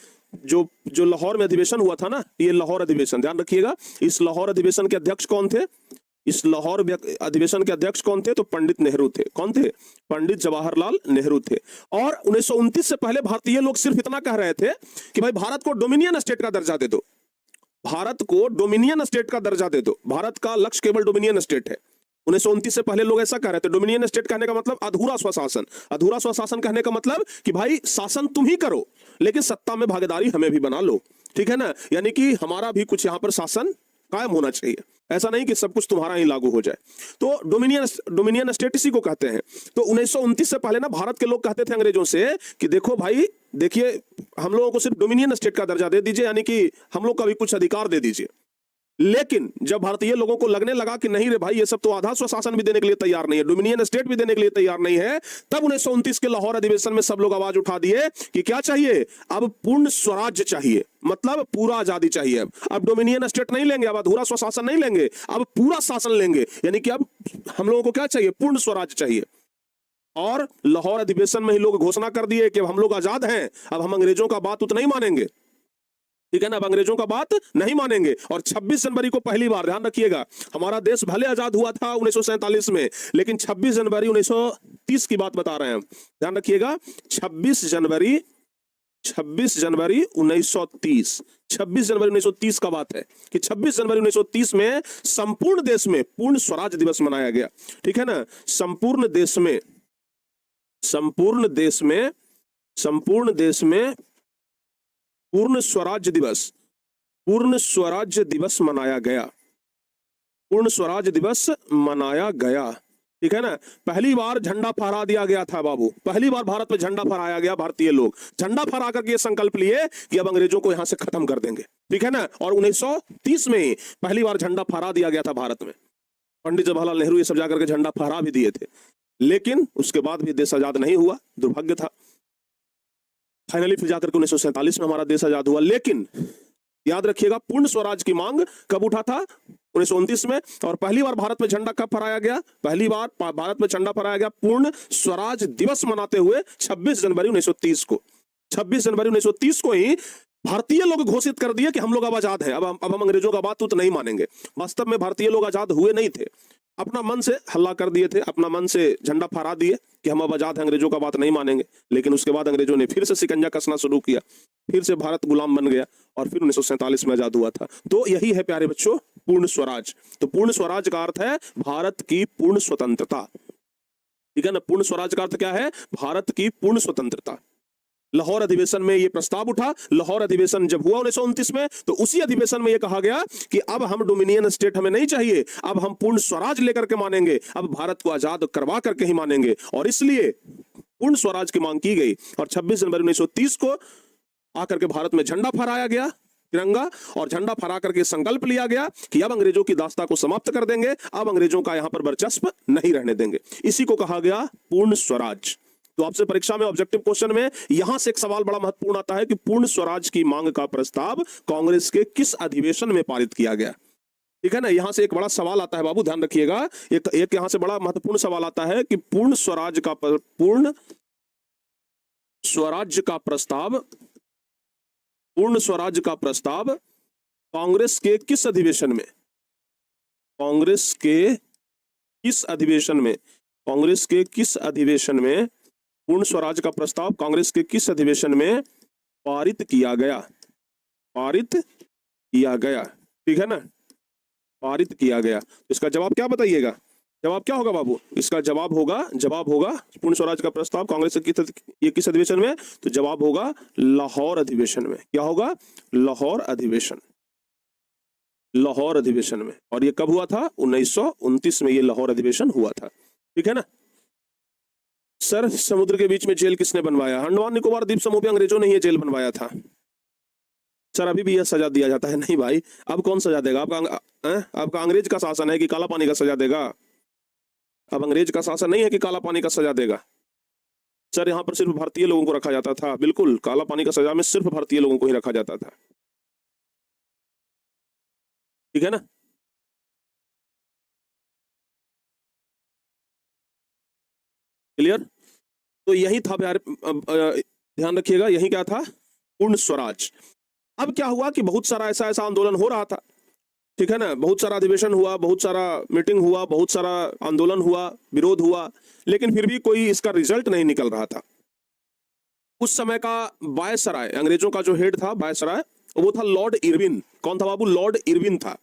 जो लाहौर में अधिवेशन हुआ था ना, ये लाहौर अधिवेशन, ध्यान रखिएगा, इस लाहौर अधिवेशन के अध्यक्ष कौन थे? इस लाहौर अधिवेशन के अध्यक्ष कौन थे? तो पंडित नेहरू थे। कौन थे? पंडित जवाहरलाल नेहरू थे। और 1929 से पहले भारतीय लोग सिर्फ इतना कह रहे थे कि भाई भारत को डोमिनियन स्टेट का दर्जा दे दो, भारत को डोमिनियन स्टेट का दर्जा दे दो, भारत का लक्ष्य केवल डोमिनियन स्टेट है। 1929 से पहले लोग ऐसा कह रहे थे। डोमिनियन स्टेट कहने का मतलब अधूरा स्वशासन, अधूरा स्वशासन कहने का मतलब कि भाई शासन तुम ही करो लेकिन सत्ता में भागीदारी हमें भी बना लो, ठीक है ना। यानी कि हमारा भी कुछ यहां पर शासन कायम होना चाहिए, ऐसा नहीं कि सब कुछ तुम्हारा ही लागू हो जाए। तो डोमिनियन स्टेट इसी को कहते हैं। तो 1929 से पहले ना भारत के लोग कहते थे अंग्रेजों से कि देखो भाई, देखिए हम लोगों को सिर्फ डोमिनियन स्टेट का दर्जा दे दीजिए, यानी कि हम लोग का भी कुछ अधिकार दे दीजिए। लेकिन जब भारतीय लोगों को लगने लगा कि नहीं रे भाई, ये सब तो आधा स्वशासन भी देने के लिए तैयार नहीं है, डोमिनियन स्टेट भी देने के लिए तैयार नहीं है, तब 1929 के लाहौर अधिवेशन में सब लोग आवाज उठा दिए कि क्या चाहिए? अब पूर्ण स्वराज्य चाहिए, मतलब पूरा आजादी चाहिए। अब डोमिनियन स्टेट नहीं लेंगे, अब अधूरा स्वशासन नहीं लेंगे, अब पूरा शासन लेंगे। यानी कि अब हम लोगों को क्या चाहिए? पूर्ण स्वराज्य चाहिए। और लाहौर अधिवेशन में ही लोग घोषणा कर दिए कि हम लोग आजाद हैं, अब हम अंग्रेजों का बात उतना ही मानेंगे। ठीक है ना। अब अंग्रेजों का बात नहीं मानेंगे। और 26 जनवरी को पहली बार, ध्यान रखिएगा, हमारा देश भले आजाद हुआ था 1947 में, लेकिन 26 जनवरी 1930 की बात बता रहे हैं। ध्यान रखिएगा, 26 जनवरी 1930, 26 जनवरी 1930 का बात है कि 26 जनवरी 1930 में संपूर्ण देश में पूर्ण स्वराज दिवस मनाया गया। ठीक है ना। संपूर्ण देश में पूर्ण स्वराज्य दिवस मनाया गया। पूर्ण स्वराज दिवस मनाया गया। ठीक है ना। पहली बार झंडा फहरा दिया गया था बाबू, पहली बार भारत में झंडा फहराया गया। भारतीय लोग झंडा फहरा करके ये संकल्प लिए कि अब अंग्रेजों को यहां से खत्म कर देंगे। ठीक है ना। और 1930 में पहली बार झंडा फहरा दिया गया था भारत में। पंडित जवाहरलाल नेहरू ये सब जाकर के झंडा फहरा भी दिए थे, लेकिन उसके बाद भी देश आजाद नहीं हुआ, दुर्भाग्य था। फाइनली फिर जाकर के 1947 में हमारा देश आजाद हुआ। लेकिन याद रखिएगा, पूर्ण स्वराज की मांग कब उठा था? 1929 में। और पहली बार भारत में झंडा कब फहराया गया? पहली बार भारत में झंडा फहराया गया पूर्ण स्वराज दिवस मनाते हुए 26 जनवरी 1930 को। 26 जनवरी 1930 को ही भारतीय लोग घोषित कर दिए कि हम लोग अब आजाद हैं, अब हम अंग्रेजों का बात तो नहीं मानेंगे। वास्तव में भारतीय लोग आजाद हुए नहीं थे, अपना मन से हल्ला कर दिए थे, अपना मन से झंडा फहरा दिए कि हम अब आजाद हैं, अंग्रेजों का बात नहीं मानेंगे। लेकिन उसके बाद अंग्रेजों ने फिर से शिकंजा कसना शुरू किया, फिर से भारत गुलाम बन गया और फिर 1947 में आजाद हुआ था। तो यही है प्यारे बच्चों पूर्ण स्वराज। तो पूर्ण स्वराज का अर्थ है भारत की पूर्ण स्वतंत्रता। ठीक है ना। पूर्ण स्वराज का अर्थ क्या है? भारत की पूर्ण स्वतंत्रता। लाहौर अधिवेशन में यह प्रस्ताव उठा। लाहौर अधिवेशन जब हुआ 1929 में, तो उसी अधिवेशन में यह कहा गया कि अब हम डोमिनियन स्टेट हमें नहीं चाहिए, अब हम पूर्ण स्वराज लेकर के मानेंगे, अब भारत को आजाद करवा करके ही मानेंगे। और इसलिए पूर्ण स्वराज की मांग की गई और 26 जनवरी 1930 को आकर के भारत में झंडा फहराया गया, तिरंगा, और झंडा फहरा करके संकल्प लिया गया कि अब अंग्रेजों की दास्ता को समाप्त कर देंगे, अब अंग्रेजों का यहां पर वर्चस्व नहीं रहने देंगे। इसी को कहा गया पूर्ण स्वराज। तो आपसे परीक्षा में ऑब्जेक्टिव क्वेश्चन में यहां से एक सवाल बड़ा महत्वपूर्ण आता है कि पूर्ण स्वराज की मांग का प्रस्ताव कांग्रेस के किस अधिवेशन में पारित किया गया? ठीक है ना। यहां से एक बड़ा सवाल आता है बाबू, ध्यान रखिएगा। एक यहां से बड़ा महत्वपूर्ण सवाल आता है कि पूर्ण स्वराज का प्रस्ताव कांग्रेस के किस अधिवेशन में पूर्ण स्वराज का प्रस्ताव कांग्रेस के किस अधिवेशन में पारित किया गया? ठीक है ना, पारित किया गया। इसका जवाब क्या बताइएगा? जवाब क्या होगा बाबू? इसका जवाब होगा पूर्ण स्वराज का प्रस्ताव कांग्रेस के किस अधिवेशन में? तो जवाब होगा लाहौर अधिवेशन में। क्या होगा? लाहौर अधिवेशन में। और ये कब हुआ था? 1929 में ये लाहौर अधिवेशन हुआ था। ठीक है ना। सर, समुद्र के बीच में जेल किसने बनवाया? अंडमान निकोबार द्वीप समूह पे अंग्रेजों ने ये जेल बनवाया था। सर, अभी भी यह सजा दिया जाता है? नहीं भाई, अब कौन सजा देगा? आपका अंग्रेज का शासन है कि काला पानी का सजा देगा? अब अंग्रेज का शासन नहीं है कि काला पानी का सजा देगा। सर, यहाँ पर सिर्फ भारतीय लोगों को रखा जाता था। बिल्कुल, काला पानी का सजा में सिर्फ भारतीय लोगों को ही रखा जाता था। ठीक है ना। क्लियर? तो यही था यार, ध्यान रखिएगा, यही क्या था? पूर्ण स्वराज। अब क्या हुआ कि बहुत सारा ऐसा आंदोलन हो रहा था। ठीक है ना। बहुत सारा अधिवेशन हुआ, बहुत सारा मीटिंग हुआ, बहुत सारा आंदोलन हुआ, विरोध हुआ, लेकिन फिर भी कोई इसका रिजल्ट नहीं निकल रहा था। उस समय का वायसराय, अंग्रेजों का जो हेड था वायसराय, वो था लॉर्ड इरविन। कौन था बाबू? लॉर्ड इरविन था।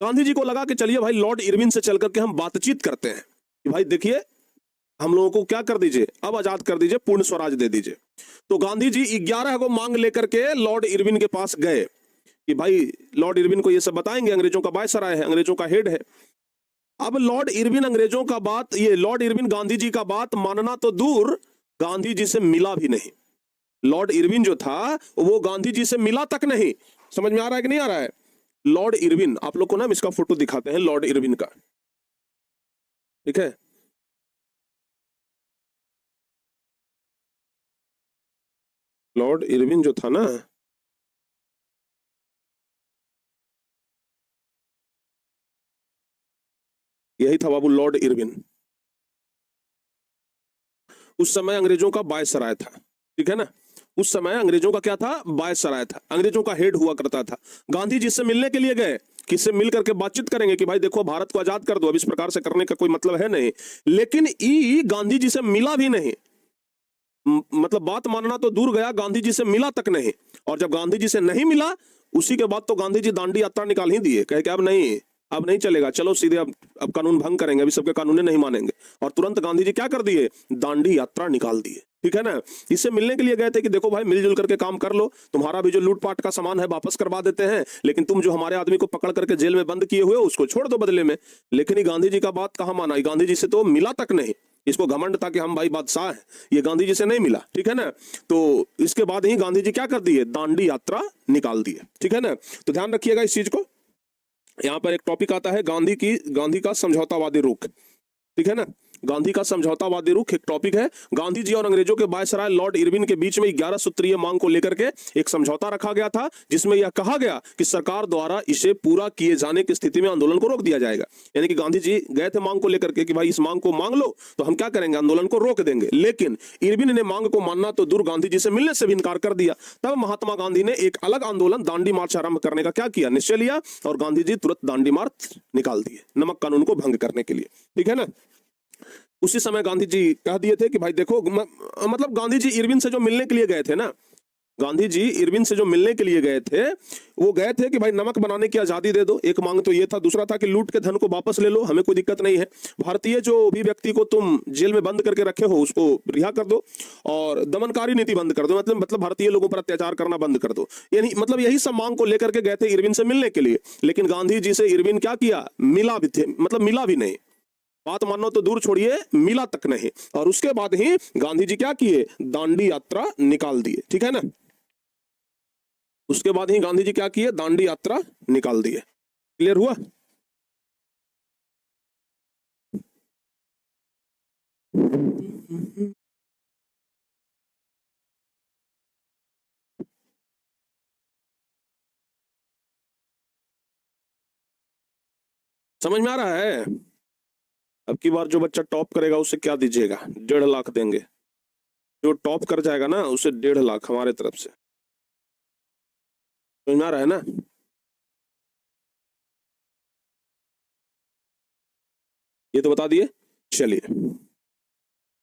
गांधी जी को लगा कि चलिए भाई, लॉर्ड इरविन से चल करके हम बातचीत करते हैं कि भाई देखिए, हम लोगों को क्या कर दीजिए, अब आजाद कर दीजिए, पूर्ण स्वराज दे दीजिए। तो गांधी जी 11 को मांग लेकर के लॉर्ड इरविन के पास गए कि भाई, लॉर्ड इरविन को ये सब बताएंगे, अंग्रेजों का वायसराय है, अंग्रेजों का हेड है। अब lord Irwin lord Irwin Gandhi ji का बात मानना तो दूर, गांधी जी से मिला भी नहीं। लॉर्ड इरविन जो था वो गांधी जी से मिला तक नहीं। समझ में आ रहा है कि नहीं आ रहा है? लॉर्ड इरविन, आप लोग को ना इसका फोटो दिखाते हैं लॉर्ड इरविन का। ठीक है। लॉर्ड इरविन जो था ना, यही था बाबू लॉर्ड इरविन। उस समय अंग्रेजों का वायसराय था। ठीक है ना। उस समय अंग्रेजों का क्या था, वायसराय था, अंग्रेजों का हेड हुआ करता था। गांधी जी से मिलने के लिए गए, किससे मिल करके बातचीत करेंगे कि भाई देखो भारत को आजाद कर दो, अब इस प्रकार से करने का कोई मतलब है नहीं। लेकिन ई गांधी जी से मिला भी नहीं, मतलब बात मानना तो दूर गया, गांधी जी से मिला तक नहीं। और जब गांधी जी से नहीं मिला, उसी के बाद तो गांधी जी दांडी यात्रा निकाल ही दिए, कहे कि अब नहीं चलेगा, चलो सीधे अब कानून भंग करेंगे, अभी सबके कानून नहीं मानेंगे। और तुरंत गांधी जी क्या कर दिए, दांडी यात्रा निकाल दिए। ठीक है ना, इससे मिलने के लिए गए थे कि देखो भाई मिलजुल करके काम कर लो, तुम्हारा भी जो लूटपाट का सामान है वापस करवा देते हैं, लेकिन तुम जो हमारे आदमी को पकड़ करके जेल में बंद किए हुए हो उसको छोड़ दो बदले में। लेकिन गांधी जी का बात कहां माना, गांधी जी से तो मिला तक नहीं। इसको घमंड था कि हम भाई बादशाह हैं, ये गांधी जी से नहीं मिला। ठीक है ना, तो इसके बाद ही गांधी जी क्या कर दिए, दांडी यात्रा निकाल दिए। ठीक है ना, तो ध्यान रखिएगा इस चीज को। यहां पर एक टॉपिक आता है गांधी का समझौतावादी रुख। ठीक है ना, गांधी का समझौतावादी रुख एक टॉपिक है। गांधी जी और अंग्रेजों के वायसराय लॉर्ड इरविन के बीच में 11 सूत्रीय मांग को लेकर के एक समझौता रखा गया था, जिसमें यह कहा गया कि सरकार द्वारा इसे पूरा किए जाने की स्थिति में आंदोलन को रोक दिया जाएगा। यानी कि गांधी जी गए थे मांग को लेकर के कि भाई इस मांग को मांग लो तो हम क्या करेंगे, आंदोलन को रोक देंगे। लेकिन इरविन ने मांग को मानना तो दूर, गांधी जी से मिलने से भी इनकार कर दिया। तब महात्मा गांधी ने एक अलग आंदोलन दांडी मार्च आरंभ करने का क्या किया, निश्चय लिया, और गांधी जी तुरंत दांडी मार्च निकाल दिए नमक कानून को भंग करने के लिए। ठीक है ना, उसी समय गांधी जी कह दिए थे कि भाई देखो, मतलब गांधी जी इरविन से जो मिलने के लिए गए थे ना, गांधी जी इरविन से जो मिलने के लिए गए थे, वो गए थे कि भाई नमक बनाने की आजादी दे दो, एक मांग तो ये था। दूसरा था कि लूट के धन को वापस ले लो, हमें कोई दिक्कत नहीं है। भारतीय जो भी व्यक्ति को तुम जेल में बंद करके रखे हो उसको रिहा कर दो, और दमनकारी नीति बंद कर दो, मतलब भारतीय लोगों पर अत्याचार करना बंद कर दो। यानी मतलब यही सब मांग को लेकर के गए थे इरविन से मिलने के लिए। लेकिन गांधी जी से इरविन क्या किया, मिला भी थे, मतलब मिला भी नहीं, बात मानो तो दूर छोड़िए, मिला तक नहीं। और उसके बाद ही गांधी जी क्या किए, दांडी यात्रा निकाल दिए। ठीक है ना, उसके बाद ही गांधी जी क्या किए, दांडी यात्रा निकाल दिए। क्लियर हुआ? समझ में आ रहा है? अब की बार जो बच्चा टॉप करेगा उसे क्या दीजिएगा, 1.5 लाख देंगे। जो टॉप कर जाएगा ना उसे 1.5 लाख हमारे तरफ से। समझ में आ रहा है ना? ये तो बता दिए। चलिए,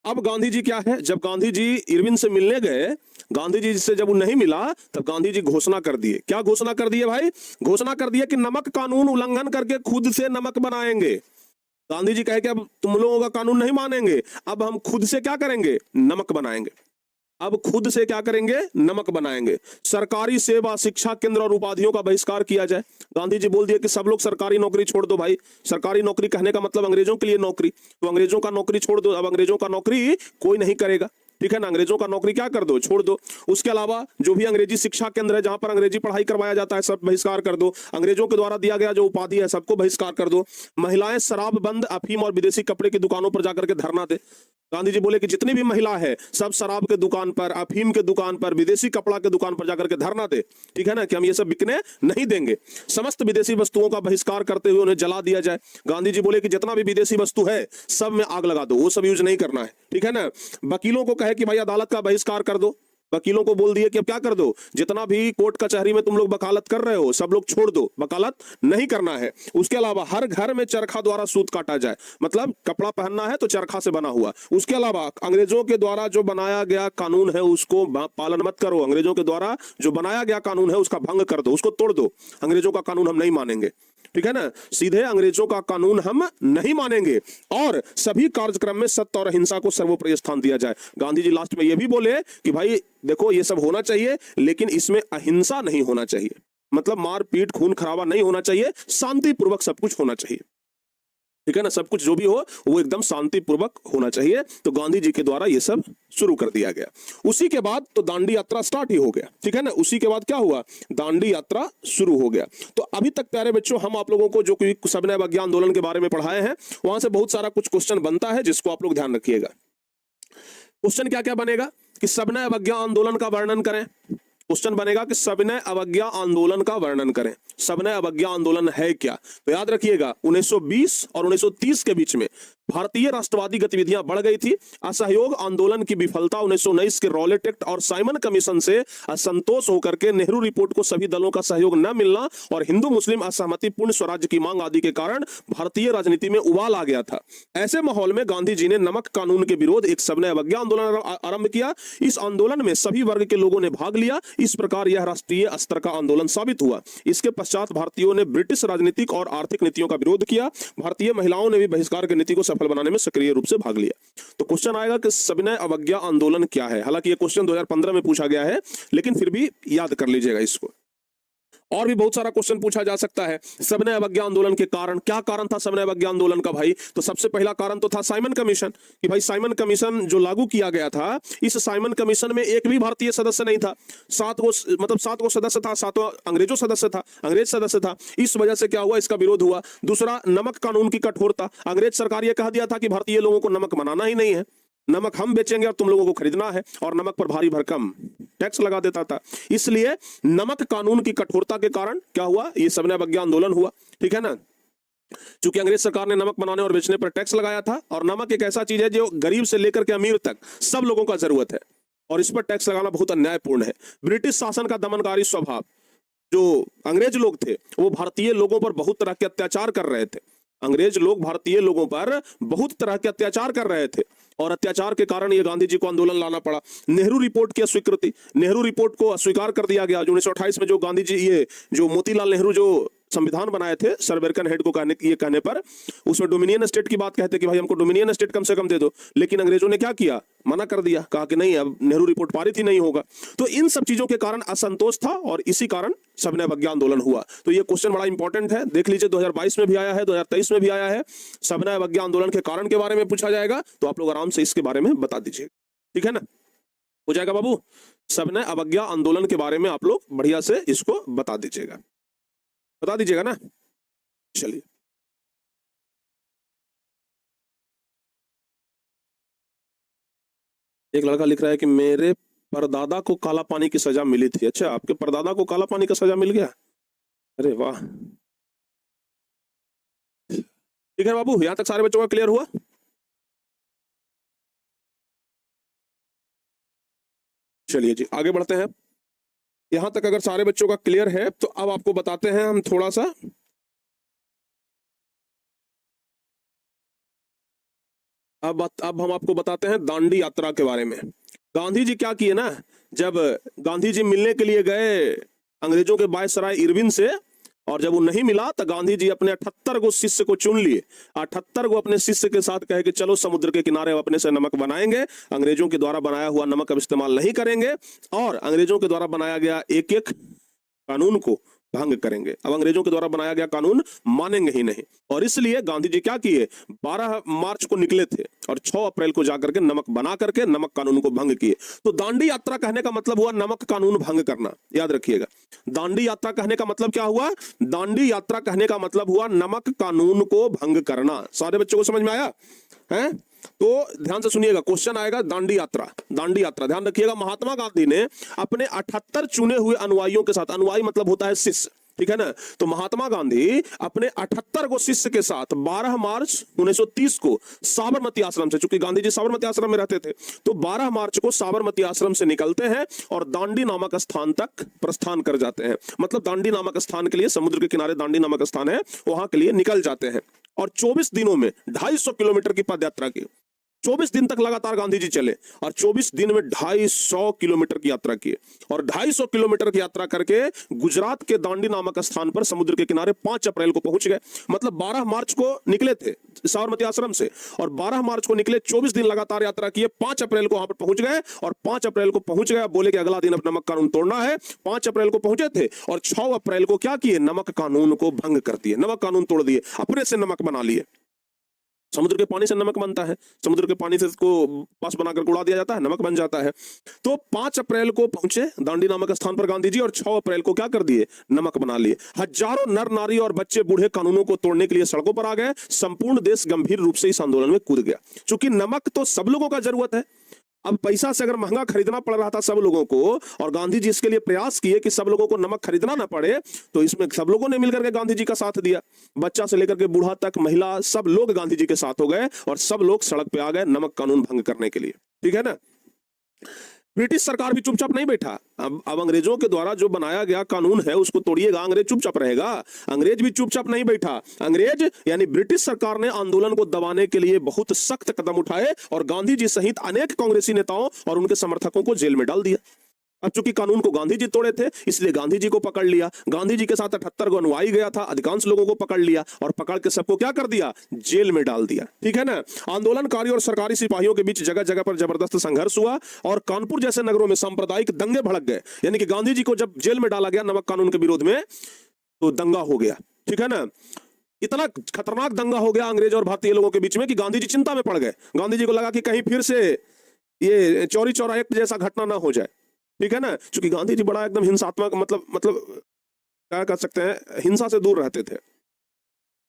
अब गांधी जी क्या है, जब गांधी जी इरविन से मिलने गए, गांधी जी से जब वो नहीं मिला, तब गांधी जी घोषणा कर दिए। क्या घोषणा कर दिए भाई, घोषणा कर दिया कि नमक कानून उल्लंघन करके खुद से नमक बनाएंगे। गांधी जी कहे कि अब तुम लोगों का कानून नहीं मानेंगे, अब हम खुद से क्या करेंगे, नमक बनाएंगे। अब खुद से क्या करेंगे, नमक बनाएंगे। सरकारी सेवा, शिक्षा केंद्र और उपाधियों का बहिष्कार किया जाए। गांधी जी बोल दिए कि सब लोग सरकारी नौकरी छोड़ दो भाई। सरकारी नौकरी कहने का मतलब अंग्रेजों के लिए नौकरी, तो अंग्रेजों का नौकरी छोड़ दो, अब अंग्रेजों का नौकरी कोई नहीं करेगा। ठीक है ना, अंग्रेजों का नौकरी क्या कर दो, छोड़ दो। उसके अलावा जो भी अंग्रेजी शिक्षा केंद्र है जहां पर अंग्रेजी पढ़ाई करवाया जाता है, सब बहिष्कार कर दो। अंग्रेजों के द्वारा दिया गया जो उपाधि है सबको बहिष्कार कर दो। महिलाएं शराब बंद, अफीम और विदेशी कपड़े की दुकानों पर जाकर के धरना दे। गांधी जी बोले कि जितनी भी महिला है सब शराब के दुकान पर, अफीम के दुकान पर, विदेशी कपड़ा के दुकान पर जाकर के धरना दे। ठीक है ना, कि हम ये सब बिकने नहीं देंगे। समस्त विदेशी वस्तुओं का बहिष्कार करते हुए उन्हें जला दिया जाए। गांधी जी बोले कि जितना भी विदेशी वस्तु है सब में आग लगा दो, वो सब यूज नहीं करना है। ठीक है ना, वकीलों को कहे कि भाई अदालत का बहिष्कार कर दो। वकीलों को बोल दिए कि अब क्या कर दो, जितना भी कोर्ट कचहरी में तुम लोग वकालत कर रहे हो सब लोग छोड़ दो, वकालत नहीं करना है। उसके अलावा हर घर में चरखा द्वारा सूत काटा जाए, मतलब कपड़ा पहनना है तो चरखा से बना हुआ। उसके अलावा अंग्रेजों के द्वारा जो बनाया गया कानून है उसको पालन मत करो, अंग्रेजों के द्वारा जो बनाया गया कानून है उसका भंग कर दो, उसको तोड़ दो। अंग्रेजों का कानून हम नहीं मानेंगे। ठीक है ना, सीधे अंग्रेजों का कानून हम नहीं मानेंगे। और सभी कार्यक्रम में सत्य और अहिंसा को सर्वोपरि स्थान दिया जाए। गांधी जी लास्ट में यह भी बोले कि भाई देखो ये सब होना चाहिए लेकिन इसमें अहिंसा नहीं होना चाहिए, मतलब मारपीट खून खराबा नहीं होना चाहिए, शांतिपूर्वक सब कुछ होना चाहिए। ठीक है ना, सब कुछ जो भी हो वो एकदम शांतिपूर्वक होना चाहिए। तो गांधी जी के द्वारा ये सब शुरू कर दिया गया। उसी के बाद तो दांडी यात्रा स्टार्ट ही हो गया। ठीक है ना, उसी के बाद क्या हुआ, दांडी यात्रा शुरू हो गया। तो अभी तक प्यारे बच्चों हम आप लोगों को जो कोई सविनय अवज्ञा आंदोलन के बारे में पढ़ाए हैं वहां से बहुत सारा कुछ क्वेश्चन बनता है जिसको आप लोग ध्यान रखिएगा। क्वेश्चन क्या क्या बनेगा कि सविनय अवज्ञा आंदोलन का वर्णन करें, क्वेश्चन बनेगा कि सविनय अवज्ञा आंदोलन का वर्णन करें। सविनय अवज्ञा आंदोलन है क्या? तो याद रखिएगा 1920 और 1930 के बीच में भारतीय राष्ट्रवादी गतिविधियां बढ़ गई थी। असहयोग आंदोलन की विफलता, 1919 के रॉलेट एक्ट और साइमन कमीशन से असंतोष होकर के नेहरू रिपोर्ट को सभी दलों का सहयोग न मिलना और हिंदू मुस्लिम असहमति, पूर्ण स्वराज्य की मांग आदि के कारण भारतीय राजनीति में उबाल आ गया था। ऐसे माहौल में गांधी जी ने नमक कानून के विरोध एक सविनय अवज्ञा आंदोलन आरंभ किया। इस आंदोलन में सभी वर्ग के लोगों ने भाग लिया। इस प्रकार यह राष्ट्रीय स्तर का आंदोलन साबित हुआ। इसके पश्चात भारतीयों ने ब्रिटिश राजनीतिक और आर्थिक नीतियों का विरोध किया। भारतीय महिलाओं ने भी बहिष्कार की नीति को सफल बनाने में सक्रिय रूप से भाग लिया। तो क्वेश्चन आएगा कि सविनय अवज्ञा आंदोलन क्या है? हालांकि यह क्वेश्चन 2015 में पूछा गया है, लेकिन फिर भी याद कर लीजिएगा इसको। और भी बहुत सारा क्वेश्चन पूछा जा सकता है। सविनय अवज्ञा आंदोलन के कारण, क्या कारण था सविनय अवज्ञा आंदोलन का भाई? तो सबसे पहला कारण तो था साइमन कमीशन, कि भाई साइमन कमीशन जो लागू किया गया था, इस साइमन कमीशन में एक भी भारतीय सदस्य नहीं था। 7 गो सदस्य था, 7 अंग्रेजों सदस्य था, अंग्रेज सदस्य था। इस वजह से क्या हुआ, इसका विरोध हुआ। दूसरा, नमक कानून की कठोरता। अंग्रेज सरकार यह कह दिया था कि भारतीय लोगों को नमक बनाना ही नहीं है, नमक हम बेचेंगे और तुम लोगों को खरीदना है, और नमक पर भारी भरकम टैक्स लगा देता था। इसलिए नमक कानून की कठोरता के कारण क्या हुआ, ये सविनय अवज्ञा आंदोलन हुआ। ठीक है ना? चूंकि अंग्रेज सरकार ने नमक बनाने और बेचने पर टैक्स लगाया था, और नमक एक ऐसा चीज है जो गरीब से लेकर के अमीर तक सब लोगों का जरूरत है, और इस पर टैक्स लगाना बहुत अन्यायपूर्ण है। ब्रिटिश शासन का दमनकारी स्वभाव, जो अंग्रेज लोग थे वो भारतीय लोगों पर बहुत तरह के अत्याचार कर रहे थे। अंग्रेज लोग भारतीय लोगों पर बहुत तरह के अत्याचार कर रहे थे, और अत्याचार के कारण ये गांधी जी को आंदोलन लाना पड़ा। नेहरू रिपोर्ट की अस्वीकृति, नेहरू रिपोर्ट को अस्वीकार कर दिया गया। 1928 में जो गांधी जी, ये जो मोतीलाल नेहरू जो संविधान बनाए थे सर बेरकन हेड को कहने पर, उसमें डोमिनियन स्टेट की बात कहते कि भाई हमको डोमिनियन स्टेट कम से कम दे दो, लेकिन अंग्रेजों ने क्या किया, मना कर दिया, कहा कि नहीं, अब नेहरू रिपोर्ट पारित ही नहीं होगा। तो इन सब चीजों के कारण असंतोष था, और इसी कारण सविनय अवज्ञा आंदोलन हुआ। तो ये क्वेश्चन बड़ा इंपॉर्टेंट है, देख लीजिए 2022 में भी आया है, 2023 में भी आया है। सविनय अवज्ञा आंदोलन के कारण के बारे में पूछा जाएगा, तो आप लोग आराम से इसके बारे में बता दीजिए। ठीक है ना? हो जाएगा बाबू? सविनय अवज्ञा आंदोलन के बारे में आप लोग बढ़िया से इसको बता दीजिएगा, बता दीजिएगा ना? चलिए, एक लड़का लिख रहा है कि मेरे परदादा को काला पानी की सजा मिली थी। अच्छा, आपके परदादा को काला पानी का सजा मिल गया? अरे वाह, ठीक है बाबू। यहां तक सारे बच्चों का क्लियर हुआ? चलिए जी, आगे बढ़ते हैं। यहां तक अगर सारे बच्चों का क्लियर है, तो अब आपको बताते हैं हम थोड़ा सा, अब हम आपको बताते हैं दांडी यात्रा के बारे में। गांधी जी क्या किए ना, जब गांधी जी मिलने के लिए गए अंग्रेजों के वायसराय इरविन से, और जब वो नहीं मिला तो गांधी जी अपने 78 गो शिष्य को चुन लिए। 78 गो अपने शिष्य के साथ कहे कि चलो समुद्र के किनारे अपने से नमक बनाएंगे, अंग्रेजों के द्वारा बनाया हुआ नमक अब इस्तेमाल नहीं करेंगे, और अंग्रेजों के द्वारा बनाया गया एक एक कानून को भंग करेंगे। अब अंग्रेजों के द्वारा बनाया गया कानून मानेंगे ही नहीं, और इसलिए गांधी जी क्या किए, 12 मार्च को निकले थे और 6 अप्रैल को जाकर के नमक बना करके नमक कानून को भंग किए। तो दांडी यात्रा कहने का मतलब हुआ नमक कानून भंग करना, याद रखिएगा। दांडी यात्रा कहने का मतलब क्या हुआ, दांडी यात्रा कहने का मतलब हुआ नमक कानून को भंग करना। सारे बच्चों को समझ में आया है? तो ध्यान से सुनिएगा, क्वेश्चन आएगा दांडी यात्रा। दांडी यात्रा ध्यान रखिएगा, महात्मा गांधी ने अपने 78 चुने हुए अनुयायियों के साथ, अनुयायी मतलब होता है शिष्य, ठीक है ना? तो महात्मा गांधी अपने 78 को शिष्य के साथ 12 मार्च 1930 को साबरमती आश्रम से, चूंकि गांधी जी साबरमती आश्रम में रहते थे, तो 12 मार्च को साबरमती आश्रम से निकलते हैं और दांडी नामक स्थान तक प्रस्थान कर जाते हैं। मतलब दांडी नामक स्थान के लिए, समुद्र के किनारे दांडी नामक स्थान है, वहां के लिए निकल जाते हैं, और 24 दिनों में 250 किलोमीटर की पद यात्रा की। 24 दिन तक लगातार गांधी जी चले, और 24 दिन में 250 किलोमीटर की यात्रा की, और 250 किलोमीटर की यात्रा करके गुजरात के दांडी नामक स्थान पर समुद्र के किनारे 5 अप्रैल को पहुंच गए। मतलब 12 मार्च को निकले थे साबरमती आश्रम से, और 12 मार्च को निकले, 24 दिन लगातार यात्रा किए, 5 अप्रैल को वहां पर पहुंच गए, और 5 अप्रैल को पहुंच गए, बोले कि अगला दिन अब नमक कानून तोड़ना है। 5 अप्रैल को पहुंचे थे, और 6 अप्रैल को क्या किए, नमक कानून को भंग कर दिए, नमक कानून तोड़ दिए, अपने से नमक बना लिए। समुद्र के पानी से नमक बनता है, समुद्र के पानी से इसको पास बनाकर उड़ा दिया जाता है, नमक बन जाता है। तो 5 अप्रैल को पहुंचे दांडी नामक स्थान पर गांधी जी, और 6 अप्रैल को क्या कर दिए, नमक बना लिए। हजारों नर नारी और बच्चे बूढ़े कानूनों को तोड़ने के लिए सड़कों पर आ गए। संपूर्ण देश गंभीर रूप से इस आंदोलन में कूद गया। चूंकि नमक तो सब लोगों का जरूरत है, अब पैसा से अगर महंगा खरीदना पड़ रहा था सब लोगों को, और गांधी जी इसके लिए प्रयास किए कि सब लोगों को नमक खरीदना ना पड़े, तो इसमें सब लोगों ने मिलकर के गांधी जी का साथ दिया। बच्चा से लेकर के बूढ़ा तक, महिला, सब लोग गांधी जी के साथ हो गए और सब लोग सड़क पे आ गए नमक कानून भंग करने के लिए। ठीक है ना। ब्रिटिश सरकार भी चुपचाप नहीं बैठा। अब अंग्रेजों के द्वारा जो बनाया गया कानून है उसको तोड़िएगा, अंग्रेज चुपचाप रहेगा? अंग्रेज भी चुपचाप नहीं बैठा। अंग्रेज यानी ब्रिटिश सरकार ने आंदोलन को दबाने के लिए बहुत सख्त कदम उठाए और गांधी जी सहित अनेक कांग्रेसी नेताओं और उनके समर्थकों को जेल में डाल दिया। अब चूंकि कानून को गांधी जी तोड़े थे इसलिए गांधी जी को पकड़ लिया। गांधी जी के साथ 78 गो अनुयायी गया था, अधिकांश लोगों को पकड़ लिया और पकड़ के सबको क्या कर दिया? जेल में डाल दिया। ठीक है ना। आंदोलनकारियों और सरकारी सिपाहियों के बीच जगह जगह पर जबरदस्त संघर्ष हुआ और कानपुर जैसे नगरों में सांप्रदायिक दंगे भड़क गए। यानी कि गांधी जी को जब जेल में डाला गया नमक कानून के विरोध में, तो दंगा हो गया। ठीक है ना। इतना खतरनाक दंगा हो गया अंग्रेज और भारतीय लोगों के बीच में कि गांधी जी चिंता में पड़ गए। गांधी जी को लगा कि कहीं फिर से ये चौरी चौरा एक्ट जैसा घटना ना हो जाए। ठीक है ना। क्योंकि गांधी जी बड़ा एकदम हिंसात्मक, मतलब क्या कर सकते हैं, हिंसा से दूर रहते थे,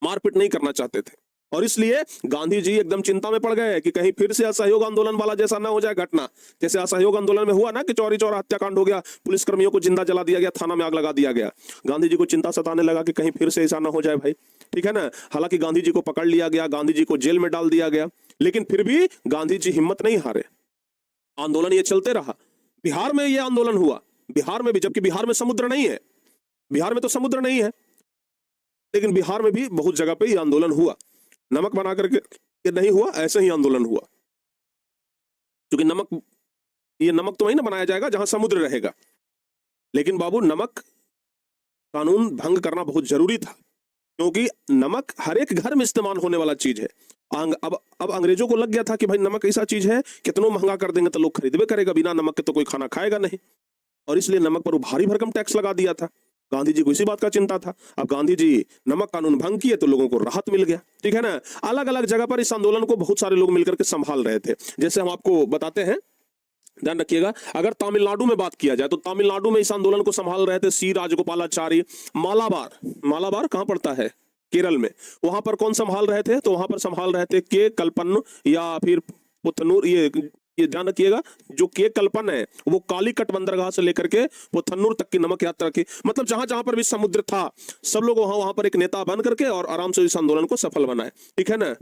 मारपीट नहीं करना चाहते थे, और इसलिए गांधी जी एकदम चिंता में पड़ गए कि कहीं फिर से असहयोग आंदोलन वाला जैसा ना हो जाए घटना। जैसे असहयोग आंदोलन में हुआ ना कि चौरी चौरा हत्याकांड हो गया, पुलिसकर्मियों को जिंदा जला दिया गया, थाना में आग लगा दिया गया। गांधी जी को चिंता सताने लगा कि कहीं फिर से ऐसा ना हो जाए भाई। ठीक है ना। हालांकि गांधी जी को पकड़ लिया गया, गांधी जी को जेल में डाल दिया गया, लेकिन फिर भी गांधी जी हिम्मत नहीं हारे। आंदोलन ये चलते रहा। बिहार में ये आंदोलन हुआ, बिहार में भी, जबकि बिहार में समुद्र नहीं है, बिहार में तो समुद्र नहीं है, लेकिन बिहार में भी बहुत जगह पे ये आंदोलन हुआ। नमक बना करके नहीं हुआ, ऐसे ही आंदोलन हुआ। क्योंकि नमक, ये नमक तो वही ना बनाया जाएगा जहां समुद्र रहेगा। लेकिन बाबू नमक कानून भंग करना बहुत जरूरी था, क्योंकि नमक हर एक घर में इस्तेमाल होने वाला चीज है। अब अंग्रेजों को लग गया था कि भाई नमक ऐसा चीज है, कितना महंगा कर देंगे तो लोग खरीदबे करेगा, बिना नमक के तो कोई खाना खाएगा नहीं, और इसलिए नमक पर भारी भरकम टैक्स लगा दिया था। गांधी जी को इसी बात का चिंता था। अब गांधी जी नमक कानून भंग किए तो लोगों को राहत मिल गया। ठीक है ना। अलग अलग जगह पर इस आंदोलन को बहुत सारे लोग मिलकर के संभाल रहे थे। जैसे हम आपको बताते हैं, ध्यान रखिएगा, अगर तमिलनाडु में बात किया जाए तो तमिलनाडु में इस आंदोलन को संभाल रहे थे सी राजगोपालाचारी। मालाबार, मालाबार कहां पड़ता है? केरल में। वहां पर कौन संभाल रहे थे? तो वहां पर संभाल रहे थे के कल्पन या फिर पुथनूर। ये ध्यान रखिएगा, जो के कल्पन है वो कालीकट बंदरगाह से लेकर के पुथन्नूर तक की नमक यात्रा की, मतलब जहां जहां पर भी समुद्र था सब लोग वहां पर एक नेता बन करके और आराम से इस आंदोलन को सफल बनाए। ठीक है ना।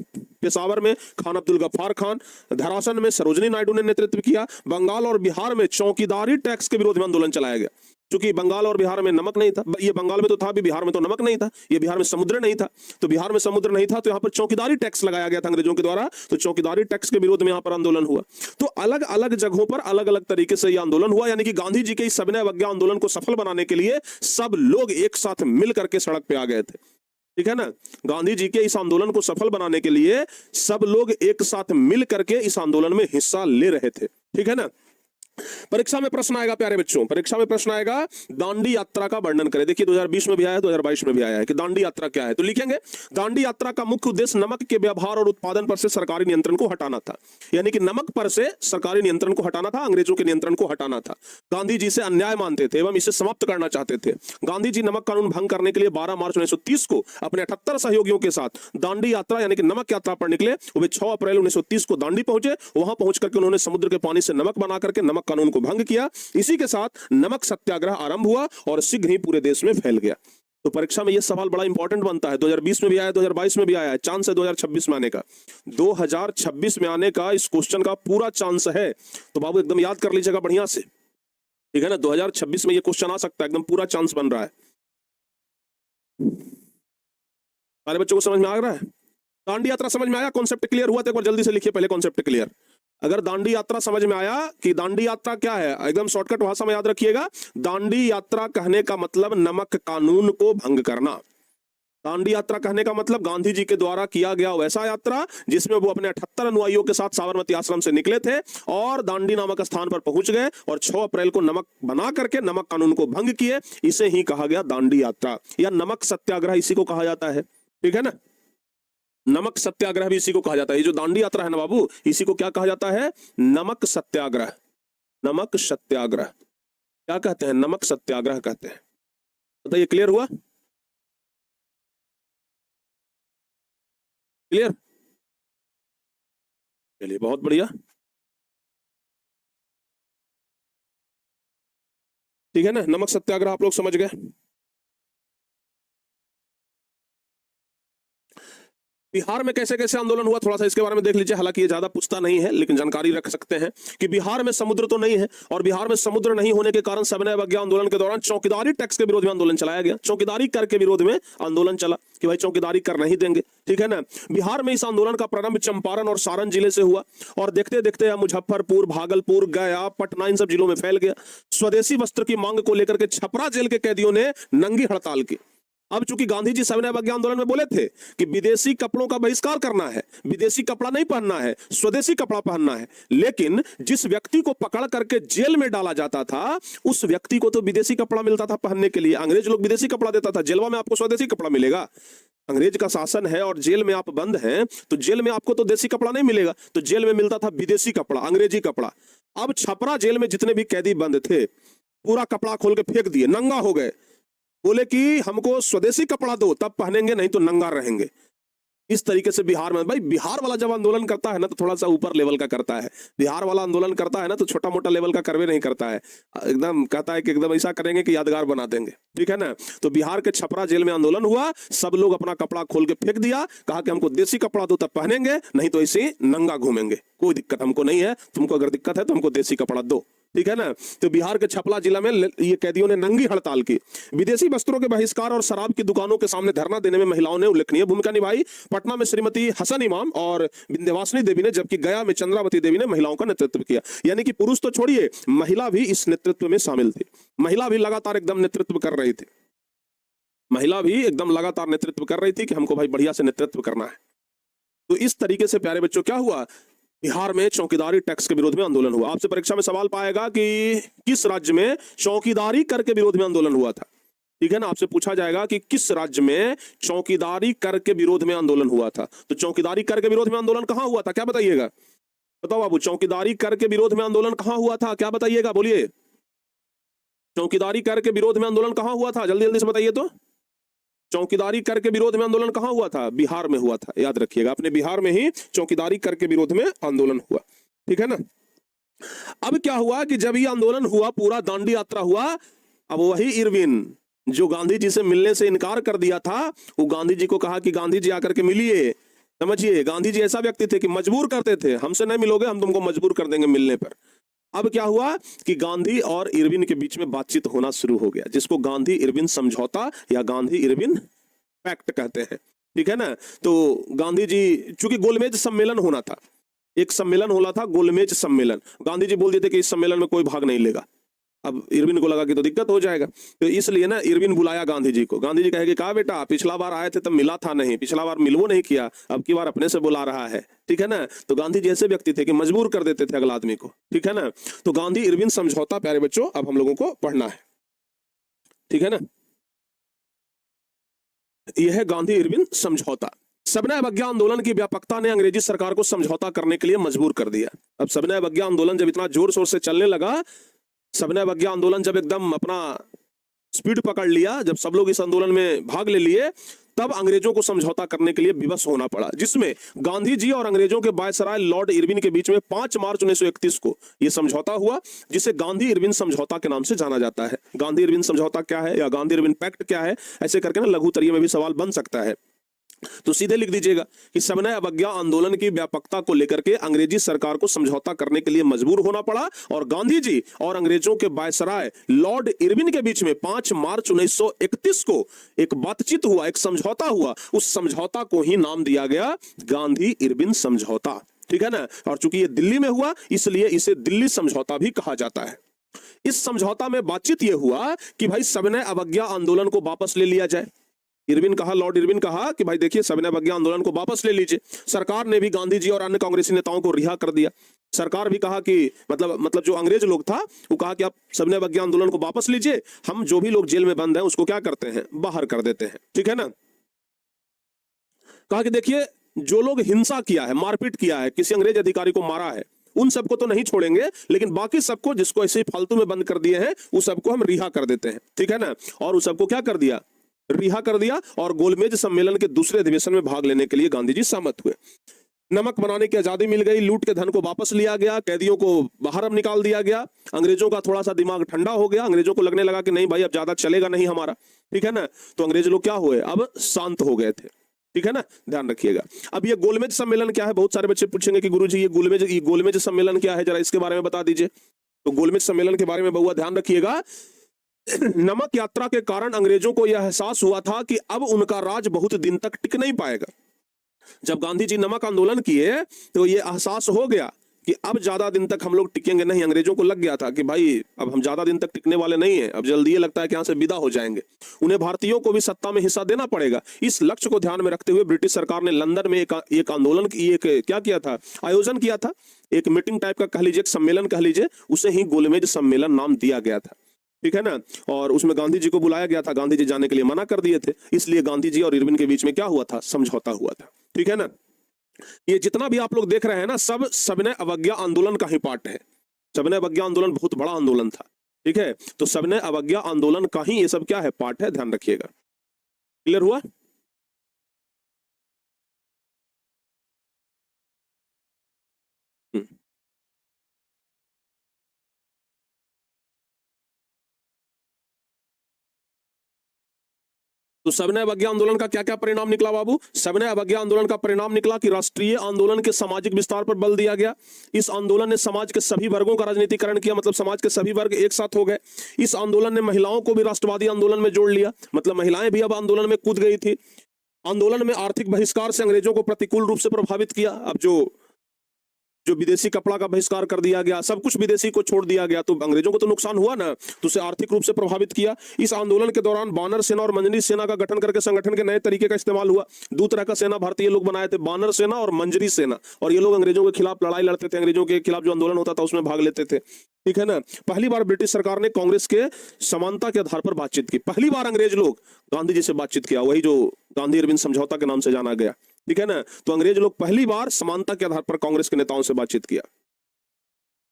पेशावर में खान अब्दुल गफ्फार खान, धरासन में सरोजनी नायडू ने नेतृत्व किया। बंगाल और बिहार में चौकीदारी टैक्स के विरोध में आंदोलन चलाया गया। क्योंकि बंगाल और बिहार में नमक नहीं था, ये बंगाल में तो था भी, बिहार में तो नमक नहीं था, ये बिहार में समुद्र नहीं था, तो बिहार में समुद्र नहीं था तो यहाँ पर चौकीदारी टैक्स लगाया गया था अंग्रेजों के द्वारा, तो चौकीदारी टैक्स के विरोध में यहाँ पर आंदोलन हुआ। तो अलग अलग जगहों पर अलग अलग तरीके से यह आंदोलन हुआ। यानी कि गांधी जी के इस सविनय अवज्ञा आंदोलन को सफल बनाने के लिए सब लोग एक साथ मिल करके सड़क पे आ गए थे। ठीक है ना। गांधी जी के इस आंदोलन को सफल बनाने के लिए सब लोग एक साथ मिल करके इस आंदोलन में हिस्सा ले रहे थे। ठीक है ना। परीक्षा में प्रश्न आएगा प्यारे बच्चों, परीक्षा में प्रश्न आएगा, दांडी यात्रा का वर्णन करें। देखिए 2020 में भी आया है, 2022 में भी आया है कि दांडी यात्रा क्या है। तो लिखेंगे, दांडी यात्रा का मुख्य उद्देश्य नमक के व्यवहार और उत्पादन पर से सरकारी नियंत्रण को हटाना था। यानी कि नमक पर से सरकारी नियंत्रण को हटाना था, अंग्रेजों के नियंत्रण को हटाना था। गांधी जी से अन्याय मानते थे एवं इसे समाप्त करना चाहते थे। गांधी जी नमक कानून भंग करने के लिए 12 मार्च 1930 को अपने 78 सहयोगियों के साथ दांडी यात्रा यानी कि नमक यात्रा पर निकले। वे 6 अप्रैल 1930 को दांडी पहुंचे। वहां पहुंच करके उन्होंने समुद्र के पानी से नमक बना करके नमक कानून को भंग किया। इसी के साथ नमक सत्याग्रह आरंभ हुआ और शीघ्र ही पूरे देश में फैल गया। तो परीक्षा में यह सवाल बड़ा इंपॉर्टेंट बनता है। 2020 में भी आया, 2022 में भी आया है, चांस है 2026 में आने का। 2026 में आने का इस क्वेश्चन का पूरा चांस है। तो बाबू एकदम याद कर लीजिएगा बढ़िया से। ठीक है ना। 2026 में यह क्वेश्चन आ सकता है, एकदम पूरा चांस बन रहा है। सारे बच्चों को समझ में आ रहा है? दांडी यात्रा समझ में आया? कॉन्सेप्ट क्लियर हुआ? तो एक बार जल्दी से लिखिए पहले कॉन्सेप्ट क्लियर। अगर दांडी यात्रा समझ में आया कि दांडी यात्रा क्या है, एकदम शॉर्टकट भाषा में याद रखिएगा। दांडी यात्रा कहने का मतलब नमक कानून को भंग करना। दांडी यात्रा कहने का मतलब गांधी जी के द्वारा किया गया वैसा यात्रा जिसमें वो अपने 78 अनुयायियों के साथ साबरमती आश्रम से निकले थे और दांडी नामक स्थान पर पहुंच गए और 6 अप्रैल को नमक बना करके नमक कानून को भंग किए। इसे ही कहा गया दांडी यात्रा या नमक सत्याग्रह, इसी को कहा जाता है। ठीक है ना। नमक सत्याग्रह भी इसी को कहा जाता है। ये जो दांडी यात्रा है ना बाबू, इसी को क्या कहा जाता है? नमक सत्याग्रह। नमक सत्याग्रह क्या कहते हैं? नमक सत्याग्रह कहते हैं। बताइए, क्लियर हुआ? क्लियर? चलिए बहुत बढ़िया। ठीक है ना। नमक सत्याग्रह आप लोग समझ गए। बिहार में कैसे कैसे आंदोलन हुआ थोड़ा सा इसके बारे में देख लीजिए। हालांकि ये ज्यादा पूछता नहीं है लेकिन जानकारी रख सकते हैं कि बिहार में समुद्र तो नहीं है, और बिहार में समुद्र नहीं होने के कारण सविनय अवज्ञा आंदोलन के दौरान चौकीदारी टैक्स के विरोध में आंदोलन चलाया गया। चौकीदारी कर के विरोध में आंदोलन चला कि भाई चौकीदारी कर नहीं देंगे, ठीक है ना। बिहार में इस आंदोलन का प्रारंभ चंपारण और सारण जिले से हुआ और देखते देखते मुजफ्फरपुर, भागलपुर, गया, पटना इन सब जिलों में फैल गया। स्वदेशी वस्त्र की मांग को लेकर के छपरा जेल के कैदियों ने नंगी हड़ताल की। अब चूंकि गांधी जी सविनय अवज्ञा आंदोलन में बोले थे कि विदेशी कपड़ों का बहिष्कार करना है, विदेशी कपड़ा नहीं पहनना है, स्वदेशी कपड़ा पहनना है, लेकिन जिस व्यक्ति को पकड़ करके जेल में डाला जाता था उस व्यक्ति को तो विदेशी कपड़ा मिलता था पहनने के लिए। अंग्रेज लोग विदेशी कपड़ा देता था, जेलवा में आपको स्वदेशी कपड़ा मिलेगा। अंग्रेज का शासन है और जेल में आप बंद हैं तो जेल में आपको तो देसी कपड़ा नहीं मिलेगा, तो जेल में मिलता था विदेशी कपड़ा, अंग्रेजी कपड़ा। अब छपरा जेल में जितने भी कैदी बंद थे पूरा कपड़ा खोल के फेंक दिए, नंगा हो गए, बोले कि हमको स्वदेशी कपड़ा दो तब पहनेंगे, नहीं तो नंगा रहेंगे। इस तरीके से बिहार में, भाई बिहार वाला जब आंदोलन करता है ना तो थोड़ा सा ऊपर लेवल का करता है, बिहार वाला आंदोलन करता है ना तो छोटा मोटा लेवल का करवे नहीं करता है, एकदम कहता है कि एकदम ऐसा करेंगे कि यादगार बना देंगे, ठीक है ना। तो बिहार के छपरा जेल में आंदोलन हुआ, सब लोग अपना कपड़ा खोल के फेंक दिया, कहा कि हमको देसी कपड़ा दो तब पहनेंगे, नहीं तो ऐसे नंगा घूमेंगे, कोई दिक्कत हमको नहीं है, तुमको अगर दिक्कत है तो हमको देसी कपड़ा दो, ठीक है ना। तो बिहार के छपरा जिला में ये कैदियों ने नंगी हड़ताल की। विदेशी वस्त्रों के बहिष्कार और शराब की दुकानों के सामने धरना देने में महिलाओं ने उल्लेखनीय भूमिका निभाई। पटना में श्रीमती हसन इमाम और विंध्यवासिनी देवी ने, जबकि गया में चंद्रावती देवी ने महिलाओं का नेतृत्व किया। यानी कि पुरुष तो छोड़िए, महिला भी इस नेतृत्व में शामिल थी। महिला भी लगातार एकदम नेतृत्व कर रही थी, महिला भी एकदम लगातार नेतृत्व कर रही थी कि हमको भाई बढ़िया से नेतृत्व करना है। तो इस तरीके से प्यारे बच्चों क्या हुआ, बिहार में चौकीदारी टैक्स के विरोध में आंदोलन हुआ। आपसे परीक्षा में सवाल पाएगा कि किस राज्य में चौकीदारी कर के विरोध में आंदोलन हुआ था, ठीक है ना। आपसे पूछा जाएगा कि किस राज्य में चौकीदारी कर के विरोध में आंदोलन हुआ था। तो चौकीदारी कर के विरोध में आंदोलन कहां हुआ था, क्या बताइएगा, बताओ बाबू, चौकीदारी कर के विरोध में आंदोलन कहां हुआ था, क्या बताइएगा, बोलिए। चौकीदारी कर के विरोध में आंदोलन कहां हुआ था, जल्दी जल्दी से बताइए। तो चौकीदारी कर के विरोध में आंदोलन कहां हुआ था, बिहार में हुआ था, याद रखिएगा, अपने बिहार में ही चौकीदारी कर के विरोध में आंदोलन हुआ, ठीक है ना। अब क्या हुआ कि जब ये आंदोलन हुआ, पूरा दांडी यात्रा हुआ, अब वही इरविन जो गांधी जी से मिलने से इनकार कर दिया था, वो गांधी जी को कहा कि गांधी जी आकर के मिलिए। समझिए, गांधी जी ऐसा व्यक्ति थे कि मजबूर करते थे, हमसे नहीं मिलोगे हम तुमको मजबूर कर देंगे मिलने पर। अब क्या हुआ कि गांधी और इरविन के बीच में बातचीत होना शुरू हो गया, जिसको गांधी इरविन समझौता या गांधी इरविन पैक्ट कहते हैं, ठीक है ना। तो गांधी जी, चूंकि गोलमेज सम्मेलन होना था, एक सम्मेलन होना था गोलमेज सम्मेलन, गांधी जी बोल देते कि इस सम्मेलन में कोई भाग नहीं लेगा। अब इरविन को लगा कि तो दिक्कत हो जाएगा, तो इसलिए ना इरविन बुलाया गांधी जी को। गांधी जी कहेंगे, कहा बेटा पिछला बार आए थे तब मिला था नहीं, पिछला बार मिलवो नहीं किया, अब की बार अपने से बुला रहा है, ठीक है ना। तो गांधी जी ऐसे व्यक्ति थे कि मजबूर कर देते थे अगला आदमी को, ठीक है ना। तो गांधी इरविन समझौता प्यारे बच्चों अब हम लोगों को पढ़ना है, ठीक है ना। यह है गांधी इरविन समझौता। सविनय अवज्ञा आंदोलन की व्यापकता ने अंग्रेजी सरकार को समझौता करने के लिए मजबूर कर दिया। अब सविनय अवज्ञा आंदोलन जब इतना जोर शोर से चलने लगा, सविनय अवज्ञा आंदोलन जब एकदम अपना स्पीड पकड़ लिया, जब सब लोग इस आंदोलन में भाग ले लिए, तब अंग्रेजों को समझौता करने के लिए विवश होना पड़ा, जिसमें गांधी जी और अंग्रेजों के वायसराय लॉर्ड इरविन के बीच में 5 मार्च 1931 को यह समझौता हुआ, जिसे गांधी इरविन समझौता के नाम से जाना जाता है। गांधी इरविन समझौता क्या है या गांधी इरविन पैक्ट क्या है, ऐसे करके ना लघु उत्तरीय में भी सवाल बन सकता है। तो सीधे लिख दीजिएगा कि सविनय अवज्ञा आंदोलन की व्यापकता को लेकर के अंग्रेजी सरकार को समझौता करने के लिए मजबूर होना पड़ा, और गांधी जी और अंग्रेजों के वायसराय लॉर्ड इरविन के बीच में 5 मार्च 1931 को एक बातचीत हुआ, एक समझौता हुआ। उस समझौता को ही नाम दिया गया गांधी इरविन समझौता, ठीक है ना। और चूंकि ये दिल्ली में हुआ इसलिए इसे दिल्ली समझौता भी कहा जाता है। इस समझौता में बातचीत यह हुआ कि भाई सविनय अवज्ञा आंदोलन को वापस ले लिया जाए। इरविन कहा, लॉर्ड इरविन कहा कि भाई देखिए सविनय अवज्ञा आंदोलन को वापस ले लीजिए। सरकार ने भी गांधी जी और अन्य कांग्रेसी नेताओं को रिहा कर दिया। सरकार भी कहा कि मतलब जो अंग्रेज लोग था वो कहा कि आप सविनय अवज्ञा आंदोलन को वापस लीजिए, हम जो भी लोग जेल में बंद हैं उसको क्या करते हैं, बाहर कर देते हैं, ठीक है ना। कहा कि देखिए जो लोग हिंसा किया है, मारपीट किया है, किसी अंग्रेज अधिकारी को मारा है, उन सबको तो नहीं छोड़ेंगे, लेकिन बाकी सबको जिसको ऐसे फालतू में बंद कर दिए हैं उस सबको हम रिहा कर देते हैं, ठीक है ना। और उस सबको क्या कर दिया, रिहा कर दिया। और गोलमेज सम्मेलन के दूसरे अधिवेशन में भाग लेने के लिए गांधी जी सहमत हुए। नमक बनाने की आजादी मिल गई, लूट के धन को वापस लिया गया, कैदियों को बाहर अब निकाल दिया गया, अंग्रेजों का थोड़ा सा दिमाग ठंडा हो गया, अंग्रेजों को लगने लगा कि नहीं भाई अब ज्यादा चलेगा नहीं हमारा, ठीक है ना। तो अंग्रेज लोग क्या हुए, अब शांत हो गए थे, ठीक है ना, ध्यान रखिएगा। अब ये गोलमेज सम्मेलन क्या है, बहुत सारे बच्चे पूछेंगे कि गुरुजी ये गोलमेज सम्मेलन क्या है, जरा इसके बारे में बता दीजिए। तो गोलमेज सम्मेलन के बारे में बहुआ ध्यान रखिएगा। नमक यात्रा के कारण अंग्रेजों को यह एहसास हुआ था कि अब उनका राज बहुत दिन तक टिक नहीं पाएगा। जब गांधी जी नमक आंदोलन किए तो ये एहसास हो गया कि अब ज्यादा दिन तक हम लोग टिकेंगे नहीं। अंग्रेजों को लग गया था कि भाई अब हम ज्यादा दिन तक टिकने वाले नहीं हैं, अब जल्दी ये लगता है कि यहाँ से विदा हो जाएंगे। उन्हें भारतीयों को भी सत्ता में हिस्सा देना पड़ेगा। इस लक्ष्य को ध्यान में रखते हुए ब्रिटिश सरकार ने लंदन में एक आंदोलन क्या किया था, आयोजन किया था। एक मीटिंग टाइप का कह लीजिए, एक सम्मेलन कह लीजिए, उसे ही गोलमेज सम्मेलन नाम दिया गया था, ठीक है ना। और उसमें गांधी जी को बुलाया गया था, गांधी जी जाने के लिए मना कर दिए थे, इसलिए गांधी जी और इरविन के बीच में क्या हुआ था, समझौता हुआ था, ठीक है ना। ये जितना भी आप लोग देख रहे हैं ना, सब सविनय अवज्ञा आंदोलन का ही पार्ट है। सविनय अवज्ञा आंदोलन बहुत बड़ा आंदोलन था, ठीक है। तो सविनय अवज्ञा आंदोलन का ही ये सब क्या है, पार्ट है, ध्यान रखिएगा। क्लियर हुआ? तो सविनय अवज्ञा आंदोलन का क्या क्या परिणाम निकला बाबू? सविनय अवज्ञा आंदोलन का परिणाम निकला कि राष्ट्रीय आंदोलन के सामाजिक विस्तार पर बल दिया गया। इस आंदोलन ने समाज के सभी वर्गों का राजनीतिकरण किया, मतलब समाज के सभी वर्ग एक साथ हो गए। इस आंदोलन ने महिलाओं को भी राष्ट्रवादी आंदोलन में जोड़ लिया, मतलब महिलाएं भी अब आंदोलन में कूद गई थी। आंदोलन में आर्थिक बहिष्कार से अंग्रेजों को प्रतिकूल रूप से प्रभावित किया। अब जो विदेशी कपड़ा का बहिष्कार कर दिया गया, सब कुछ विदेशी को छोड़ दिया गया, तो अंग्रेजों को तो नुकसान हुआ ना, तो उसे आर्थिक रूप से प्रभावित किया। इस आंदोलन के दौरान बानर सेना और मंजरी सेना का गठन करके संगठन के नए तरीके का इस्तेमाल हुआ। दो तरह का सेना भारतीय लोग बनाए थे, बानर सेना और मंजरी सेना, और ये लोग अंग्रेजों के खिलाफ लड़ाई लड़ते थे, अंग्रेजों के खिलाफ जो आंदोलन होता था उसमें भाग लेते थे, ठीक है ना। पहली बार ब्रिटिश सरकार ने कांग्रेस के समानता के आधार पर बातचीत की। पहली बार अंग्रेज लोग गांधी जी से बातचीत किया, वही जो गांधी इरविन समझौता के नाम से जाना गया, ठीक है ना। तो अंग्रेज लोग पहली बार समानता के आधार पर कांग्रेस के नेताओं से बातचीत किया,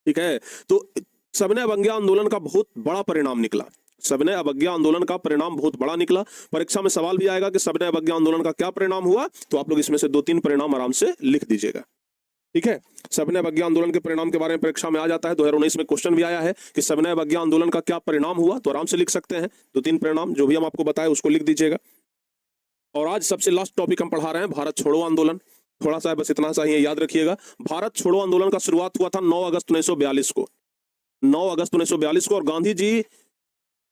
ठीक है। तो सविनय अवज्ञा आंदोलन का बहुत बड़ा परिणाम निकला। सविनय अवज्ञा आंदोलन का परिणाम बहुत बड़ा निकला। परीक्षा में सवाल भी आएगा कि सविनय अवज्ञा आंदोलन का क्या परिणाम हुआ, तो आप लोग इसमें से 2-3 परिणाम आराम से लिख दीजिएगा, ठीक है। सविनय अवज्ञा आंदोलन के परिणाम के बारे में परीक्षा में आ जाता है। 2019 में क्वेश्चन भी आया है कि सविनय अवज्ञा आंदोलन का क्या परिणाम हुआ, तो आराम से लिख सकते हैं। 2-3 परिणाम जो भी हम आपको बताए उसको लिख दीजिएगा। और आज सबसे लास्ट टॉपिक हम पढ़ा रहे हैं, भारत छोड़ो आंदोलन। थोड़ा सा बस इतना सा ही याद रखिएगा। भारत छोड़ो आंदोलन का शुरुआत हुआ था 9 अगस्त 1942 को, 9 अगस्त 1942 को। और गांधी जी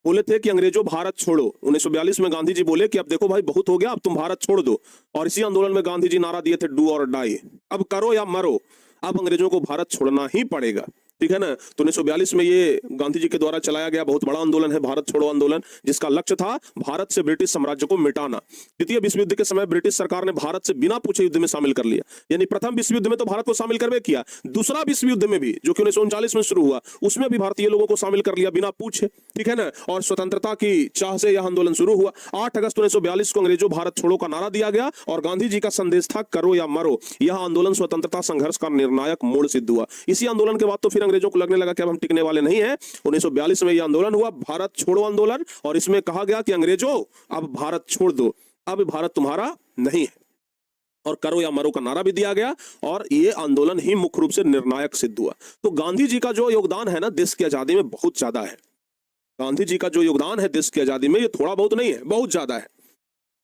बोले थे कि अंग्रेजों भारत छोड़ो। 1942 में गांधी जी बोले कि अब देखो भाई बहुत हो गया, अब तुम भारत छोड़ दो। और इसी आंदोलन में गांधी जी नारा दिए थे, डू और डाई, अब करो या मरो, अब अंग्रेजों को भारत छोड़ना ही पड़ेगा, ठीक है ना। तो 1942 में ये गांधी जी के द्वारा चलाया गया बहुत बड़ा आंदोलन है, भारत छोड़ो आंदोलन, जिसका लक्ष्य था भारत से ब्रिटिश साम्राज्य को मिटाना। द्वितीय विश्व युद्ध के समय ब्रिटिश सरकार ने भारत से बिना पूछे युद्ध में शामिल कर लिया। यानी प्रथम विश्व युद्ध में तो भारत को शामिल करवे किया, दूसरा विश्व युद्ध में भी जो कि 1939 में शुरू हुआ, उसमें भी भारतीय लोगों को शामिल कर लिया बिना पूछे, ठीक है ना। और स्वतंत्रता की चाह से यह आंदोलन शुरू हुआ। 8 अगस्त 1942 को अंग्रेजों भारत छोड़ो का नारा दिया गया और गांधी जी का संदेश था, करो या मरो। यह आंदोलन स्वतंत्रता संघर्ष का निर्णायक मोड़ सिद्ध हुआ। इसी आंदोलन के बाद तो फिर अंग्रेजों को लगने लगा कि हम टिकने वाले नहीं हैं। 1942 में यह आंदोलन हुआ, भारत छोड़ो आंदोलन, और इसमें कहा गया कि अंग्रेजों अब भारत छोड़ दो, अब भारत तुम्हारा नहीं है, और करो या मरो का नारा भी दिया गया। और ये आंदोलन ही मुख्य रूप से निर्णायक सिद्ध हुआ। तो गांधी जी का जो योगदान है ना देश की आजादी में, बहुत ज्यादा है। गांधी जी का जो योगदान है देश की आजादी में, ये थोड़ा बहुत नहीं है, बहुत ज्यादा है।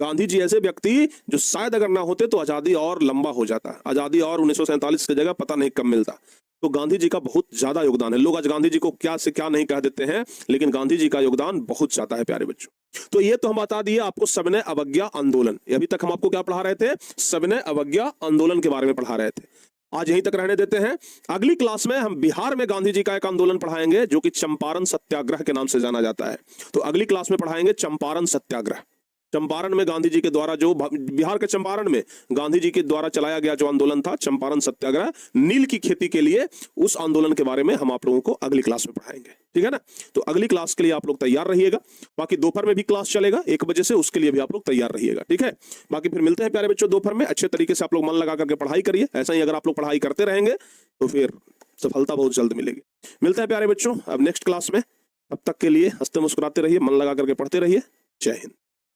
गांधी जी ऐसे व्यक्ति जो शायद अगर ना होते तो आजादी और लंबा हो जाता, आजादी और 1947 की जगह पता नहीं कब मिलता। तो गांधी जी का बहुत ज्यादा योगदान है। लोग आज गांधी जी को क्या से क्या नहीं कह देते हैं, लेकिन गांधी जी का योगदान बहुत ज्यादा है प्यारे बच्चों। तो ये तो हम बता दिए आपको सविनय अवज्ञा आंदोलन। अभी तक हम आपको क्या पढ़ा रहे थे, सविनय अवज्ञा आंदोलन के बारे में पढ़ा रहे थे। आज यहीं तक रहने देते हैं। अगली क्लास में हम बिहार में गांधी जी का एक आंदोलन पढ़ाएंगे जो कि चंपारण सत्याग्रह के नाम से जाना जाता है। तो अगली क्लास में पढ़ाएंगे चंपारण सत्याग्रह। चंपारण में गांधी जी के द्वारा जो बिहार के चंपारण में गांधी जी के द्वारा चलाया गया जो आंदोलन था, चंपारण सत्याग्रह, नील की खेती के लिए, उस आंदोलन के बारे में हम आप लोगों को अगली क्लास में पढ़ाएंगे, ठीक है ना। तो अगली क्लास के लिए आप लोग तैयार रहिएगा। बाकी दोपहर में भी क्लास चलेगा 1 बजे से, उसके लिए भी आप लोग तैयार रहिएगा, ठीक है। बाकी फिर मिलते हैं प्यारे बच्चों दोपहर में। अच्छे तरीके से आप लोग मन लगा करके पढ़ाई करिए। ऐसा ही अगर आप लोग पढ़ाई करते रहेंगे तो फिर सफलता बहुत जल्द मिलेगी। मिलते हैं प्यारे बच्चों अब नेक्स्ट क्लास में। तब तक के लिए हंसते मुस्कुराते रहिए, मन लगा करके पढ़ते रहिए। जय हिंद।